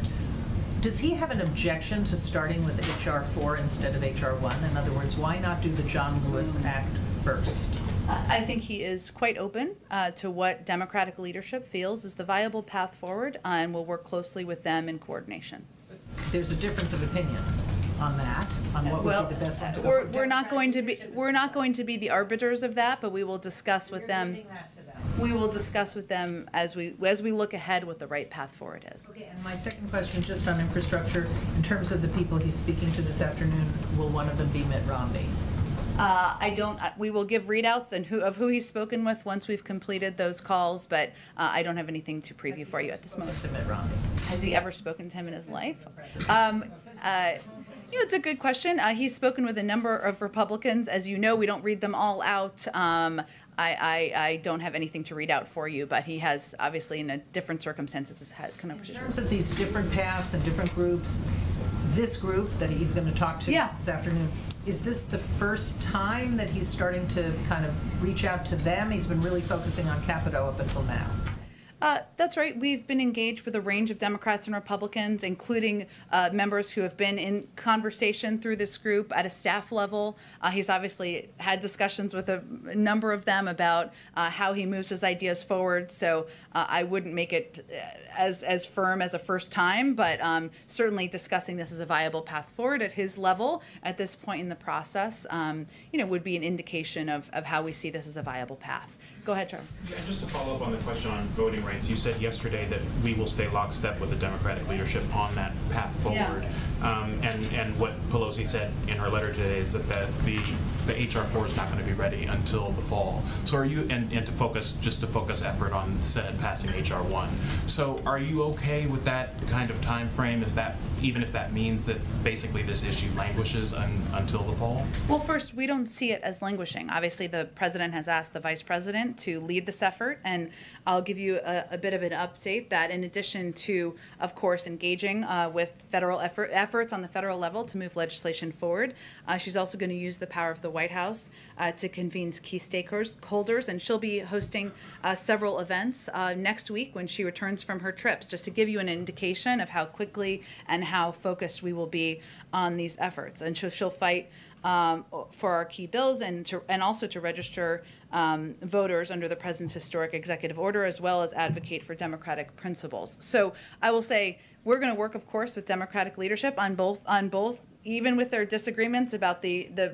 Does he have an objection to starting with H.R. 4 instead of H.R. 1? In other words, why not do the John Lewis Act first? I think he is quite open to what Democratic leadership feels is the viable path forward, and will work closely with them in coordination. There's a difference of opinion on that, on what would be the best one to go. We're not going to be the arbiters of that, but we will discuss with them. We will discuss with them as we look ahead what the right path forward is. Okay, and my second question, just on infrastructure, in terms of the people he's speaking to this afternoon, will one of them be Mitt Romney? We will give readouts of who he's spoken with once we've completed those calls, but I don't have anything to preview for you at this moment. Mitt Romney. Has he ever spoken to him in his life? It's a good question. He's spoken with a number of Republicans. As you know, we don't read them all out. I don't have anything to read out for you, but he has, obviously, in a different circumstances, had conversations. In terms of these different paths and different groups, this group that he's going to talk to this afternoon, is this the first time that he's starting to kind of reach out to them? He's been really focusing on Capito up until now. That's right. We've been engaged with a range of Democrats and Republicans, including members who have been in conversation through this group at a staff level. He's obviously had discussions with a number of them about how he moves his ideas forward. So I wouldn't make it as firm as a first time, but certainly discussing this as a viable path forward at his level at this point in the process, would be an indication of how we see this as a viable path. Go ahead, Trevor. Yeah, just to follow up on the question on voting rights, you said yesterday that we will stay lockstep with the Democratic leadership on that path forward. And what Pelosi said in her letter today is that the H.R. 4 is not going to be ready until the fall. So are you, and to focus effort on the Senate passing H.R. 1. So are you okay with that kind of time frame, even if that means that basically this issue languishes until the fall? Well, first, we don't see it as languishing. Obviously, the president has asked the vice president to lead this effort, and I'll give you a bit of an update that in addition to, of course, engaging with federal efforts on the federal level to move legislation forward. She's also going to use the power of the White House to convene key stakeholders, and she'll be hosting several events next week when she returns from her trips, just to give you an indication of how quickly and how focused we will be on these efforts. And she'll fight for our key bills and also to register voters under the president's historic executive order, as well as advocate for democratic principles. So I will say we're going to work, of course, with Democratic leadership on both, even with their disagreements about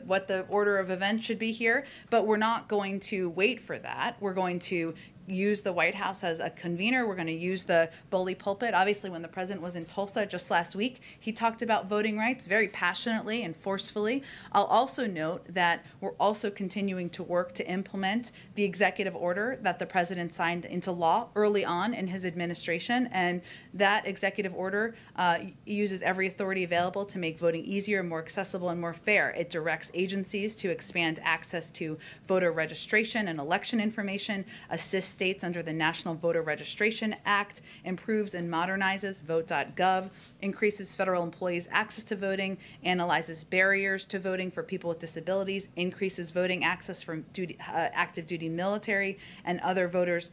what the order of events should be here. But we're not going to wait for that. We're going to use the White House as a convener. We're going to use the bully pulpit. Obviously, when the president was in Tulsa just last week, he talked about voting rights very passionately and forcefully. I'll also note that we're also continuing to work to implement the executive order that the president signed into law early on in his administration. And that executive order uses every authority available to make voting easier, more accessible, and more fair. It directs agencies to expand access to voter registration and election information, assists states under the National Voter Registration Act, improves and modernizes vote.gov, increases federal employees' access to voting, analyzes barriers to voting for people with disabilities, increases voting access for active duty military and other voters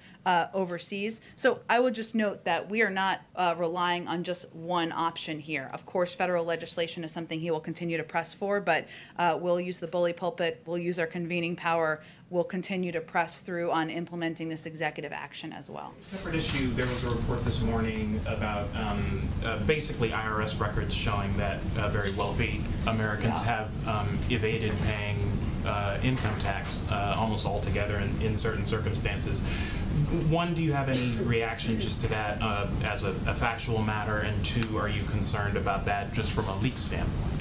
overseas. So I would just note that we are not relying on just one option here. Of course, federal legislation is something he will continue to press for, but we'll use the bully pulpit, we'll use our convening power, we'll continue to press through on implementing this executive action as well. Separate issue, there was a report this morning about basically IRS records showing that very wealthy Americans have evaded paying income tax almost altogether in certain circumstances. One, do you have any reaction just to that as a factual matter? And two, are you concerned about that just from a leak standpoint?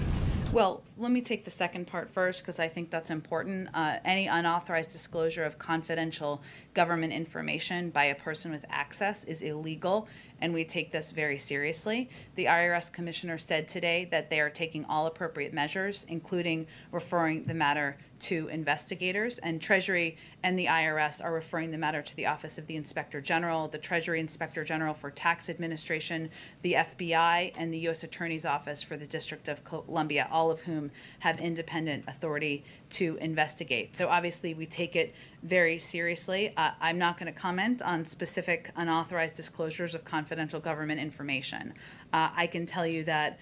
Well, let me take the second part first, because I think that's important. Any unauthorized disclosure of confidential government information by a person with access is illegal, and we take this very seriously. The IRS commissioner said today that they are taking all appropriate measures, including referring the matter to investigators, and Treasury and the IRS are referring the matter to the Office of the Inspector General, the Treasury Inspector General for Tax Administration, the FBI, and the U.S. Attorney's Office for the District of Columbia, all of whom have independent authority to investigate. So obviously we take it very seriously. I'm not going to comment on specific unauthorized disclosures of confidential government information. I can tell you that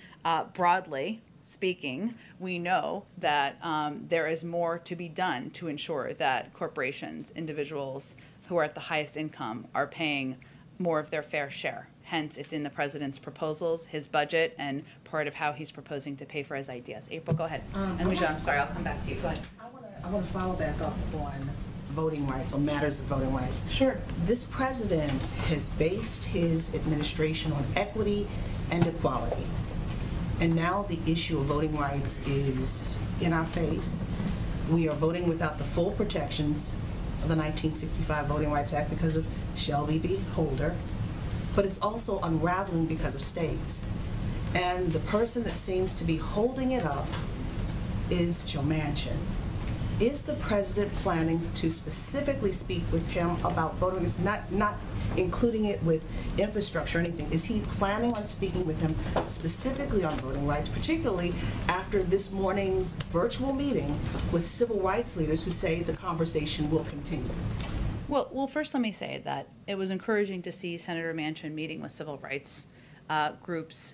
broadly speaking, we know that there is more to be done to ensure that corporations, individuals who are at the highest income are paying more of their fair share. Hence, it's in the president's proposals, his budget, and part of how he's proposing to pay for his ideas. April, go ahead. And Michelle, I'm sorry, I'll come back to you. Go ahead. I want to follow back up on voting rights, or matters of voting rights. Sure. This president has based his administration on equity and equality. And now the issue of voting rights is in our face. We are voting without the full protections of the 1965 Voting Rights Act because of Shelby v. Holder, but it's also unraveling because of states. And the person that seems to be holding it up is Joe Manchin. Is the president planning to specifically speak with him about voting rights, not including it with infrastructure or anything? Is he planning on speaking with him specifically on voting rights, particularly after this morning's virtual meeting with civil rights leaders who say the conversation will continue? Well, first let me say that it was encouraging to see Senator Manchin meeting with civil rights groups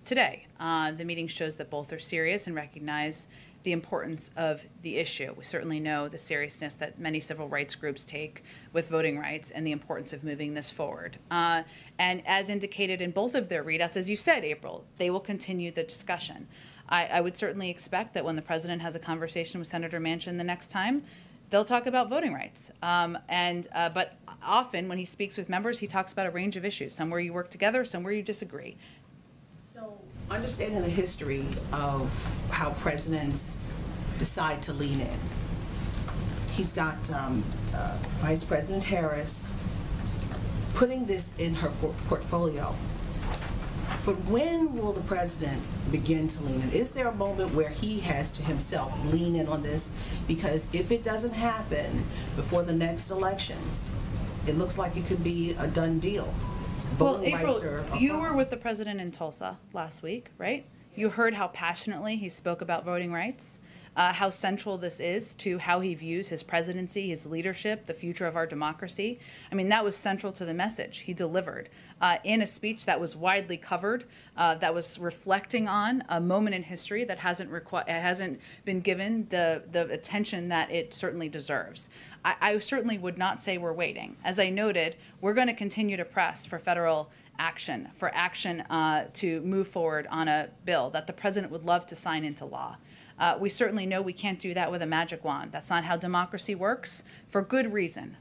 today. The meeting shows that both are serious and recognize the importance of the issue. We certainly know the seriousness that many civil rights groups take with voting rights and the importance of moving this forward. And as indicated in both of their readouts, as you said, April, they will continue the discussion. I would certainly expect that when the president has a conversation with Senator Manchin the next time, they'll talk about voting rights. But often when he speaks with members, he talks about a range of issues, some where you work together, some where you disagree. So, understanding the history of how presidents decide to lean in, he's got Vice President Harris putting this in her portfolio. But when will the president begin to lean in? Is there a moment where he has to himself lean in on this? Because if it doesn't happen before the next elections, it looks like it could be a done deal. Well, April, you were with the president in Tulsa last week, right? You heard how passionately he spoke about voting rights, how central this is to how he views his presidency, his leadership, the future of our democracy. I mean, that was central to the message he delivered in a speech that was widely covered, that was reflecting on a moment in history that hasn't been given the attention that it certainly deserves. I certainly would not say we're waiting. As I noted, we're going to continue to press for federal action, to move forward on a bill that the president would love to sign into law. We certainly know we can't do that with a magic wand. That's not how democracy works, for good reason.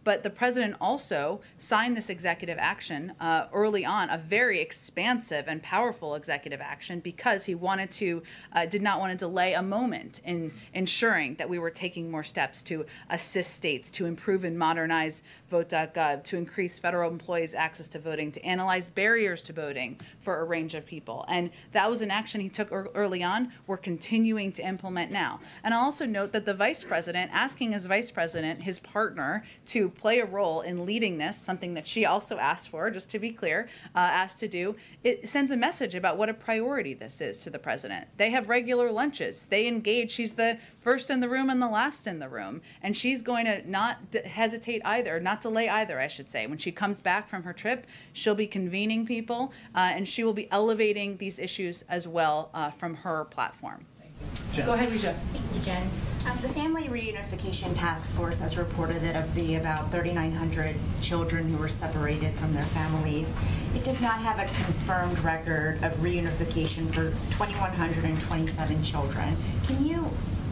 But the president also signed this executive action early on, a very expansive and powerful executive action, because he did not want to delay a moment in ensuring that we were taking more steps to assist states, to improve and modernize vote.gov, to increase federal employees' access to voting, to analyze barriers to voting for a range of people. And that was an action he took early on. We're continuing to implement now. And I'll also note that the vice president, asking his vice president, his partner, to play a role in leading this, something that she also asked for, just to be clear, asked to do, it sends a message about what a priority this is to the president. They have regular lunches. They engage. She's the first in the room and the last in the room. And she's going to not hesitate either, not delay either, I should say. When she comes back from her trip, she'll be convening people, and she will be elevating these issues as well from her platform. Jen. Go ahead, Risha. Thank you, Jen. The Family Reunification Task Force has reported that of the about 3,900 children who were separated from their families, it does not have a confirmed record of reunification for 2,127 children. Can you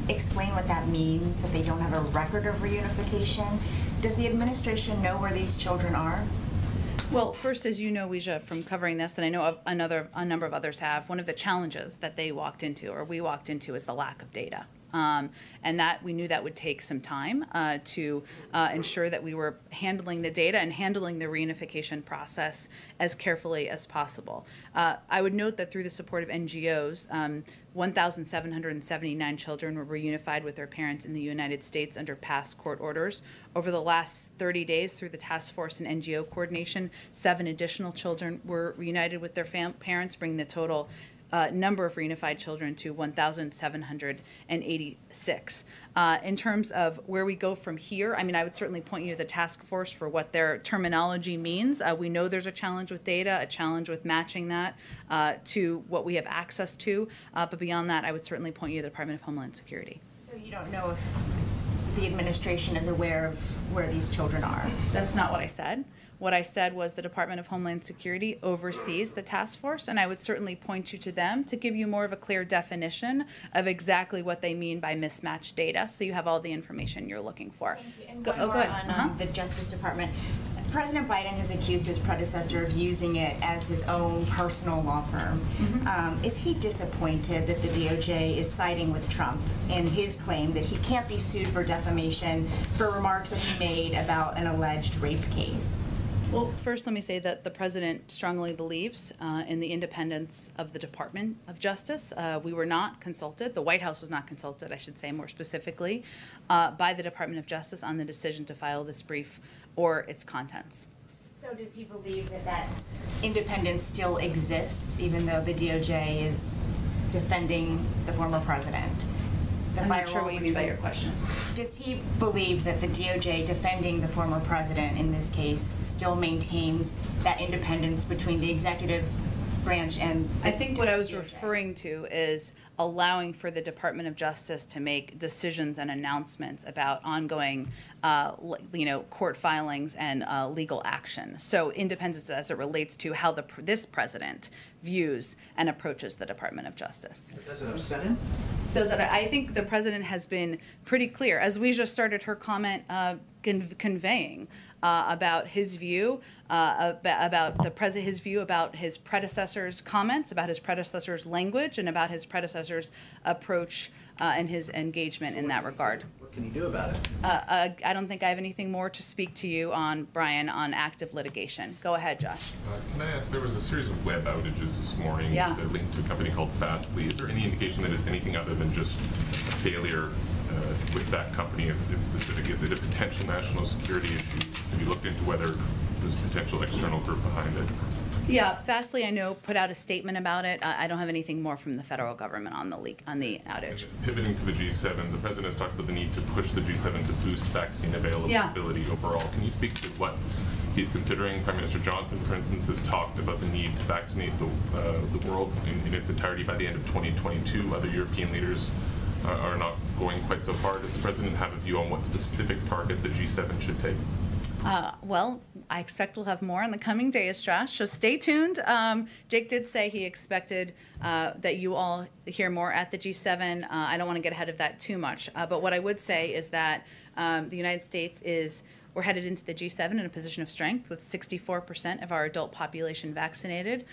explain what that means, that they don't have a record of reunification? Does the administration know where these children are? Well, first, as you know, Weija, from covering this, and I know a number of others have, one of the challenges that we walked into is the lack of data. And that we knew that would take some time to ensure that we were handling the data and handling the reunification process as carefully as possible. I would note that through the support of NGOs, 1,779 children were reunified with their parents in the United States under past court orders. Over the last 30 days, through the task force and NGO coordination, 7 additional children were reunited with their parents, bringing the total number of reunified children to 1,786. In terms of where we go from here, I mean, I would certainly point you to the task force for what their terminology means. We know there's a challenge with data, a challenge with matching that to what we have access to. But beyond that, I would certainly point you to the Department of Homeland Security. So you don't know if the administration is aware of where these children are? That's not what I said. What I said was the Department of Homeland Security oversees the task force, and I would certainly point you to them to give you more of a clear definition of exactly what they mean by mismatched data, so you have all the information you're looking for. Thank you. And one more on the Justice Department. President Biden has accused his predecessor of using it as his own personal law firm. Is he disappointed that the DOJ is siding with Trump in his claim that he can't be sued for defamation for remarks that he made about an alleged rape case? Well, first let me say that the president strongly believes in the independence of the Department of Justice. We were not consulted, the White House was not consulted, I should say more specifically, by the Department of Justice on the decision to file this brief or its contents. So does he believe that that independence still exists, even though the DOJ is defending the former president? I'm not sure what you mean by your question. Does he believe that the DOJ defending the former president in this case still maintains that independence between the executive branch and the I think what I was referring to is allowing for the Department of Justice to make decisions and announcements about ongoing court filings and legal action. So independence as it relates to how this president views and approaches the Department of Justice. Does it upset him? I think the president has been pretty clear, as we just started her comment conveying about his view his view about his predecessor's comments, about his predecessor's language, and about his predecessor's approach and his engagement in that regard. What can you do about it? I don't think I have anything more to speak to you on, Brian, on active litigation. Go ahead, Josh. Can I ask, there was a series of web outages this morning that linked to a company called Fastly. Is there any indication that it's anything other than just a failure with that company in specific? Is it a potential national security issue? Have you looked into whether there's a potential external group behind it? Yeah, Fastly, I know, put out a statement about it. I don't have anything more from the federal government on the leak, on the outage. Pivoting to the G7, the president has talked about the need to push the G7 to boost vaccine availability overall. Can you speak to what he's considering? Prime Minister Johnson, for instance, has talked about the need to vaccinate the world in its entirety by the end of 2022. Other European leaders are not going quite so far. Does the president have a view on what specific target the G7 should take? Well, I expect we'll have more in the coming days, Josh, so stay tuned. Jake did say he expected that you all hear more at the G7. I don't want to get ahead of that too much, but what I would say is that the United States we're headed into the G7 in a position of strength with 64% of our adult population vaccinated,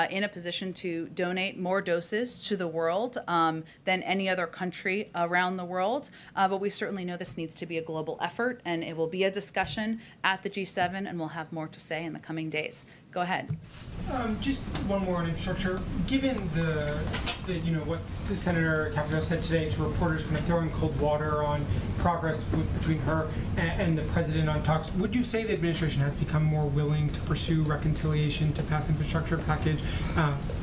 in a position to donate more doses to the world than any other country around the world. But we certainly know this needs to be a global effort, and it will be a discussion at the G7, and we'll have more to say in the coming days. Go ahead. Just one more on infrastructure. Given the what the Senator Capito said today to reporters, kind of throwing cold water on progress between her and the president on talks, would you say the administration has become more willing to pursue reconciliation to pass infrastructure package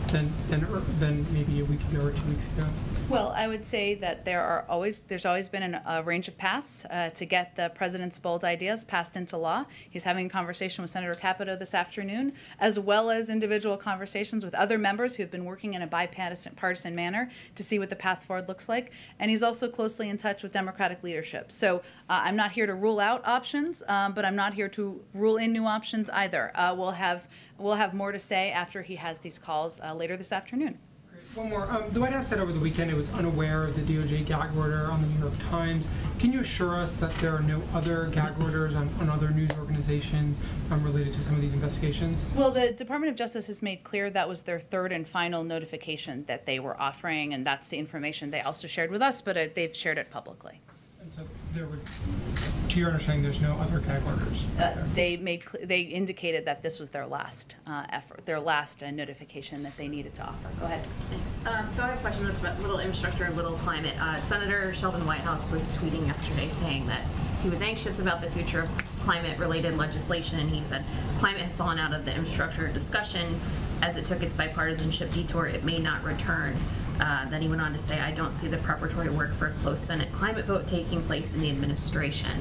than maybe a week ago or 2 weeks ago? Well, I would say that there's always been a range of paths to get the president's bold ideas passed into law. He's having a conversation with Senator Capito this afternoon, as well as individual conversations with other members who have been working in a bipartisan manner to see what the path forward looks like. And he's also closely in touch with Democratic leadership. So I'm not here to rule out options, but I'm not here to rule in new options either. We'll have more to say after he has these calls later this afternoon. One more. The White House said over the weekend it was unaware of the DOJ gag order on the New York Times. Can you assure us that there are no other gag orders on other news organizations related to some of these investigations? Well, the Department of Justice has made clear that was their third and final notification that they were offering, and that's the information they also shared with us, but they've shared it publicly. And so to your understanding, there's no other gag orders? They indicated that this was their last effort, their last notification that they needed to offer. Go ahead. Thanks. So I have a question that's about little infrastructure and little climate. Senator Sheldon Whitehouse was tweeting yesterday saying that he was anxious about the future of climate-related legislation. He said climate has fallen out of the infrastructure discussion. As it took its bipartisanship detour, it may not return. Then he went on to say, I don't see the preparatory work for a close Senate climate vote taking place in the administration.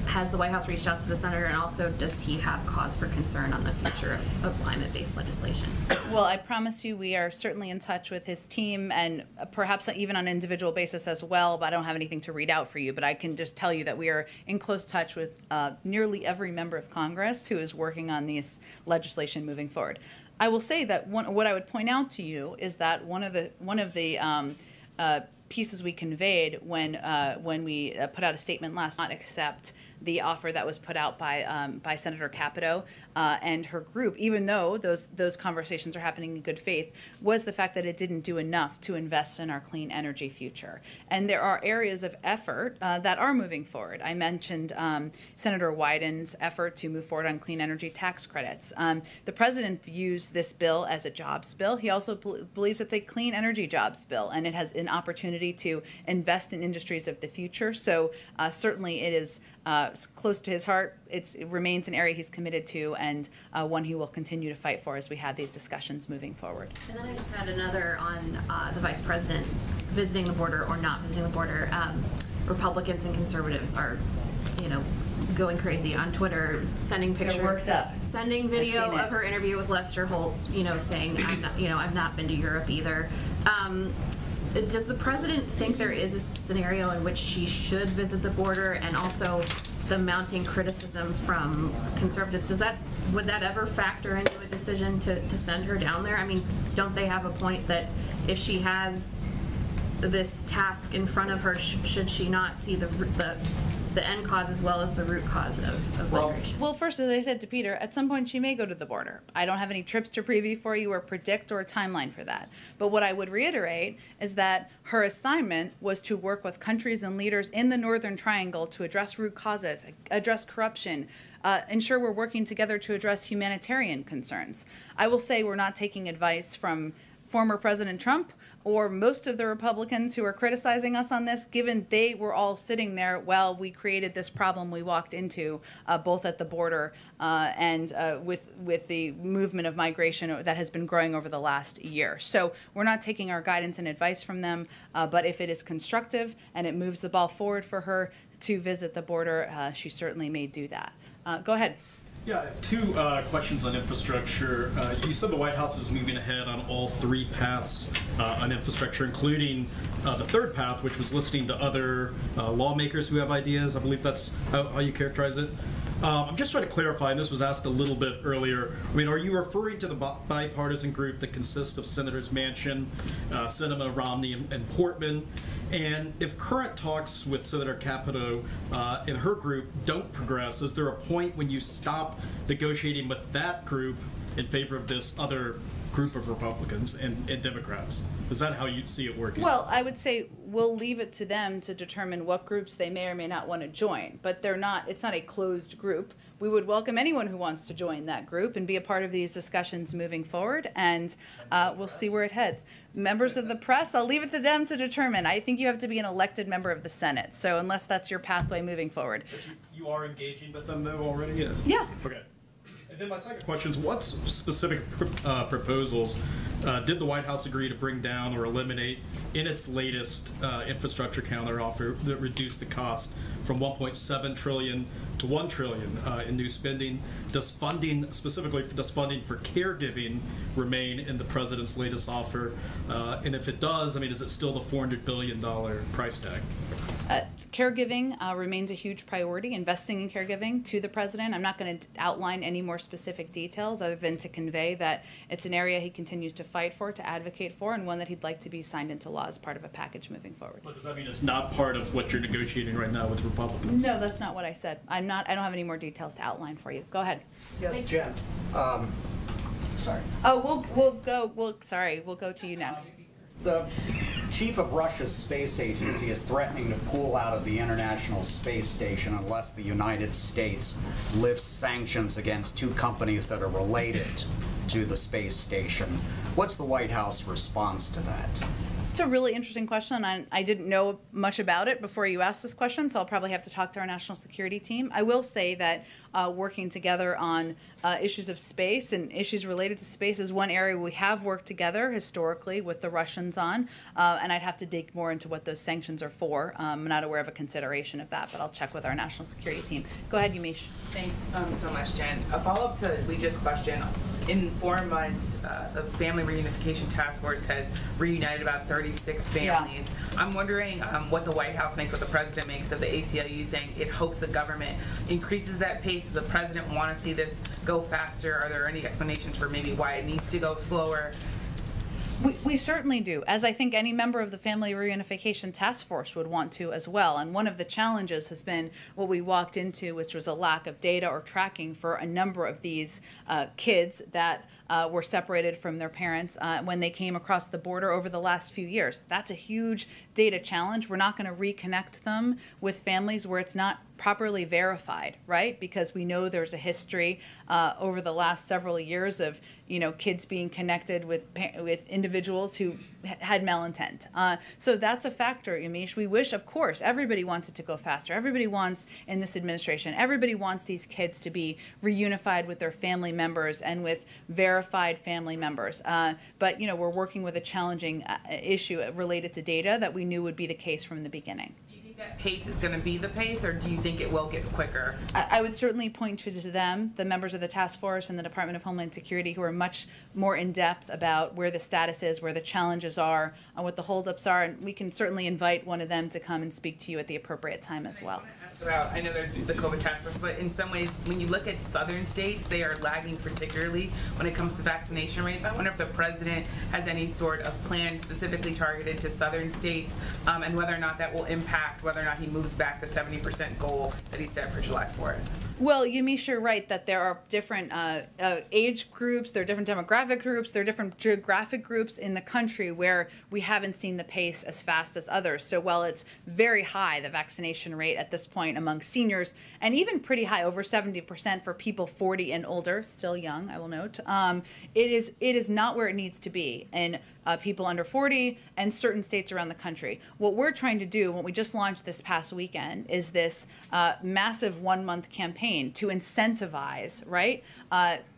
Has the White House reached out to the senator, and also does he have cause for concern on the future of climate-based legislation? Well, I promise you we are certainly in touch with his team, and perhaps even on an individual basis as well, but I don't have anything to read out for you. But I can just tell you that we are in close touch with nearly every member of Congress who is working on this legislation moving forward. I will say that what I would point out to you is that one of the pieces we conveyed when we put out a statement last night, not accept the offer that was put out by Senator Capito and her group, even though those conversations are happening in good faith, was the fact that it didn't do enough to invest in our clean energy future. And there are areas of effort that are moving forward. I mentioned Senator Wyden's effort to move forward on clean energy tax credits. The president views this bill as a jobs bill. He also believes it's a clean energy jobs bill, and it has an opportunity to invest in industries of the future. So certainly it is close to his heart. It remains an area he's committed to, and one he will continue to fight for as we have these discussions moving forward. And then I just had another on the vice president visiting the border or not visiting the border. Republicans and conservatives are, going crazy on Twitter, sending pictures, they're worked up, sending video of her interview with Lester Holtz, saying, I've not been to Europe either. Does the president think there is a scenario in which she should visit the border, and also the mounting criticism from conservatives? Would that ever factor into a decision to send her down there? I mean, don't they have a point that if she has this task in front of her, should she not see the end cause as well as the root cause of migration? Well, first, as I said to Peter, at some point she may go to the border. I don't have any trips to preview for you or predict or a timeline for that. But what I would reiterate is that her assignment was to work with countries and leaders in the Northern Triangle to address root causes, address corruption, ensure we're working together to address humanitarian concerns. I will say we're not taking advice from former President Trump or most of the Republicans who are criticizing us on this, given they were all sitting there while we created this problem we walked into, both at the border and with the movement of migration that has been growing over the last year. So we're not taking our guidance and advice from them, but if it is constructive and it moves the ball forward for her to visit the border, she certainly may do that. Go ahead. Yeah, I have two questions on infrastructure. You said the White House is moving ahead on all three paths on infrastructure, including the third path, which was listening to other lawmakers who have ideas. I believe that's how you characterize it. I'm just trying to clarify, and this was asked a little bit earlier. I mean, are you referring to the bipartisan group that consists of Senators Manchin, Sinema, Romney, and Portman? And if current talks with Senator Capito and her group don't progress, is there a point when you stop negotiating with that group in favor of this other group of Republicans and Democrats? Is that how you see it working? Well, I would say we'll leave it to them to determine what groups they may or may not want to join, but it's not a closed group. We would welcome anyone who wants to join that group and be a part of these discussions moving forward, and we'll see where it heads. Members of the press, I'll leave it to them to determine. I think you have to be an elected member of the Senate, so unless that's your pathway moving forward. But you are engaging with them, though, already? Yeah. Okay. And then my second question is, what specific proposals did the White House agree to bring down or eliminate in its latest infrastructure counteroffer that reduced the cost from $1.7 trillion to $1 trillion in new spending? Does funding for caregiving remain in the president's latest offer? And if it does, I mean, is it still the $400 billion price tag? Caregiving remains a huge priority, investing in caregiving to the president. I'm not going to outline any more specific details other than to convey that it's an area he continues to fight for, to advocate for, and one that he'd like to be signed into law as part of a package moving forward. But does that mean it's not part of what you're negotiating right now with Republicans? No, that's not what I said. I don't have any more details to outline for you. Go ahead. Yes, Jen. Sorry. Oh, we'll go to you next. The chief of Russia's space agency is threatening to pull out of the International Space Station unless the United States lifts sanctions against two companies that are related to the space station. What's the White House response to that? It's a really interesting question, and I didn't know much about it before you asked this question, so I'll probably have to talk to our national security team. I will say that working together on issues of space and issues related to space is one area we have worked together historically with the Russians on, and I'd have to dig more into what those sanctions are for. I'm not aware of a consideration of that, but I'll check with our national security team. Go ahead, Yamiche. Thanks so much, Jen. A follow-up to Leja's question. In 4 months, the Family Reunification Task Force has reunited about 36 families. Yeah. I'm wondering what the White House makes, what the president makes of the ACLU saying it hopes the government increases that pace. Does the president want to see this go faster? Are there any explanations for maybe why it needs to go slower? We certainly do, as I think any member of the Family Reunification Task Force would want to as well. And one of the challenges has been what we walked into, which was a lack of data or tracking for a number of these kids that were separated from their parents when they came across the border over the last few years. That's a huge data challenge. We're not going to reconnect them with families where it's not properly verified, right? Because we know there's a history over the last several years of, kids being connected with individuals who had malintent. So that's a factor, Yamiche. We wish, of course, everybody wants it to go faster. Everybody wants, in this administration, everybody wants these kids to be reunified with their family members and with verified family members. But, we're working with a challenging issue related to data that we knew would be the case from the beginning. That pace is going to be the pace, or do you think it will get quicker? I would certainly point to them, the members of the task force and the Department of Homeland Security, who are much more in depth about where the status is, where the challenges are, and what the holdups are. And we can certainly invite one of them to come and speak to you at the appropriate time as well. I know there's the COVID task force, but in some ways, when you look at southern states, they are lagging particularly when it comes to vaccination rates. I wonder if the president has any sort of plan specifically targeted to southern states, and whether or not that will impact whether or not he moves back the 70% goal that he set for July 4th. Well, Yamiche, you're right that there are different age groups, there are different demographic groups, there are different geographic groups in the country where we haven't seen the pace as fast as others. So while it's very high, the vaccination rate at this point among seniors, and even pretty high, over 70% for people 40 and older, still young, I will note, it is not where it needs to be. And people under 40, and certain states around the country. What we're trying to do, what we just launched this past weekend, is this massive 1-month campaign to incentivize, right?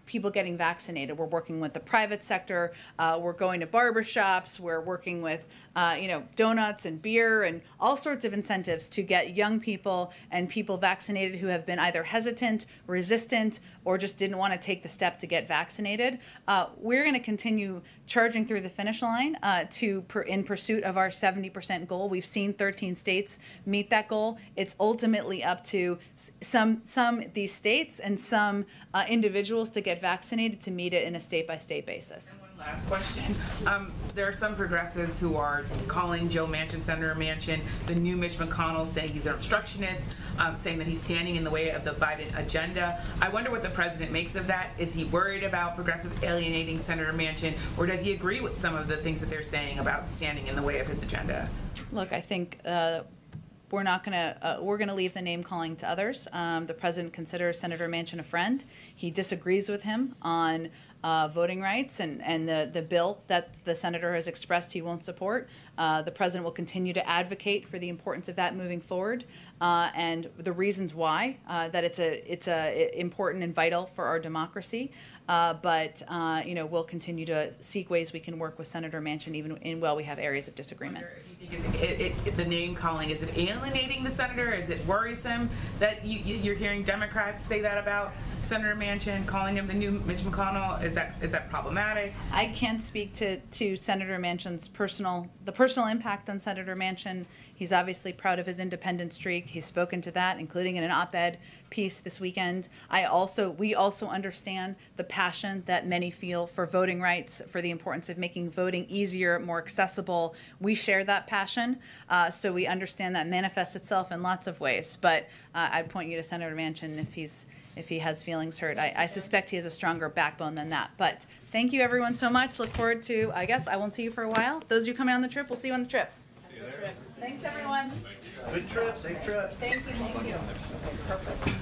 People getting vaccinated. We're working with the private sector. We're going to barbershops. We're working with, donuts and beer and all sorts of incentives to get young people and people vaccinated who have been either hesitant, resistant, or just didn't want to take the step to get vaccinated. We're going to continue charging through the finish line in pursuit of our 70% goal. We've seen 13 states meet that goal. It's ultimately up to some these states and some individuals to get vaccinated to meet it in a state-by-state basis. And one last question. There are some progressives who are calling Joe Manchin, Senator Manchin, the new Mitch McConnell, saying he's an obstructionist, saying that he's standing in the way of the Biden agenda. I wonder what the president makes of that. Is he worried about progressive alienating Senator Manchin, or does he agree with some of the things that they're saying about standing in the way of his agenda? Look, I think we're gonna leave the name calling to others. The president considers Senator Manchin a friend. He disagrees with him on voting rights and the bill that the senator has expressed he won't support. The president will continue to advocate for the importance of that moving forward, and the reasons why that it's important and vital for our democracy. But we'll continue to seek ways we can work with Senator Manchin even while we have areas of disagreement. I wonder if you think the name calling, is it alienating the senator? Is it worrisome that you're hearing Democrats say that about Senator Manchin, calling him the new Mitch McConnell? Is that problematic? I can't speak to Senator Manchin's personal impact on Senator Manchin. He's obviously proud of his independent streak. He's spoken to that, including in an op-ed piece this weekend. We also understand the passion that many feel for voting rights, for the importance of making voting easier, more accessible. We share that passion, so we understand that manifests itself in lots of ways. But I'd point you to Senator Manchin if he has feelings hurt. I suspect he has a stronger backbone than that. But thank you everyone so much. Look forward to, I guess I won't see you for a while. Those of you coming on the trip, we'll see you on the trip. See you there. Thanks everyone. Good trip, safe trip. Thank you. Perfect.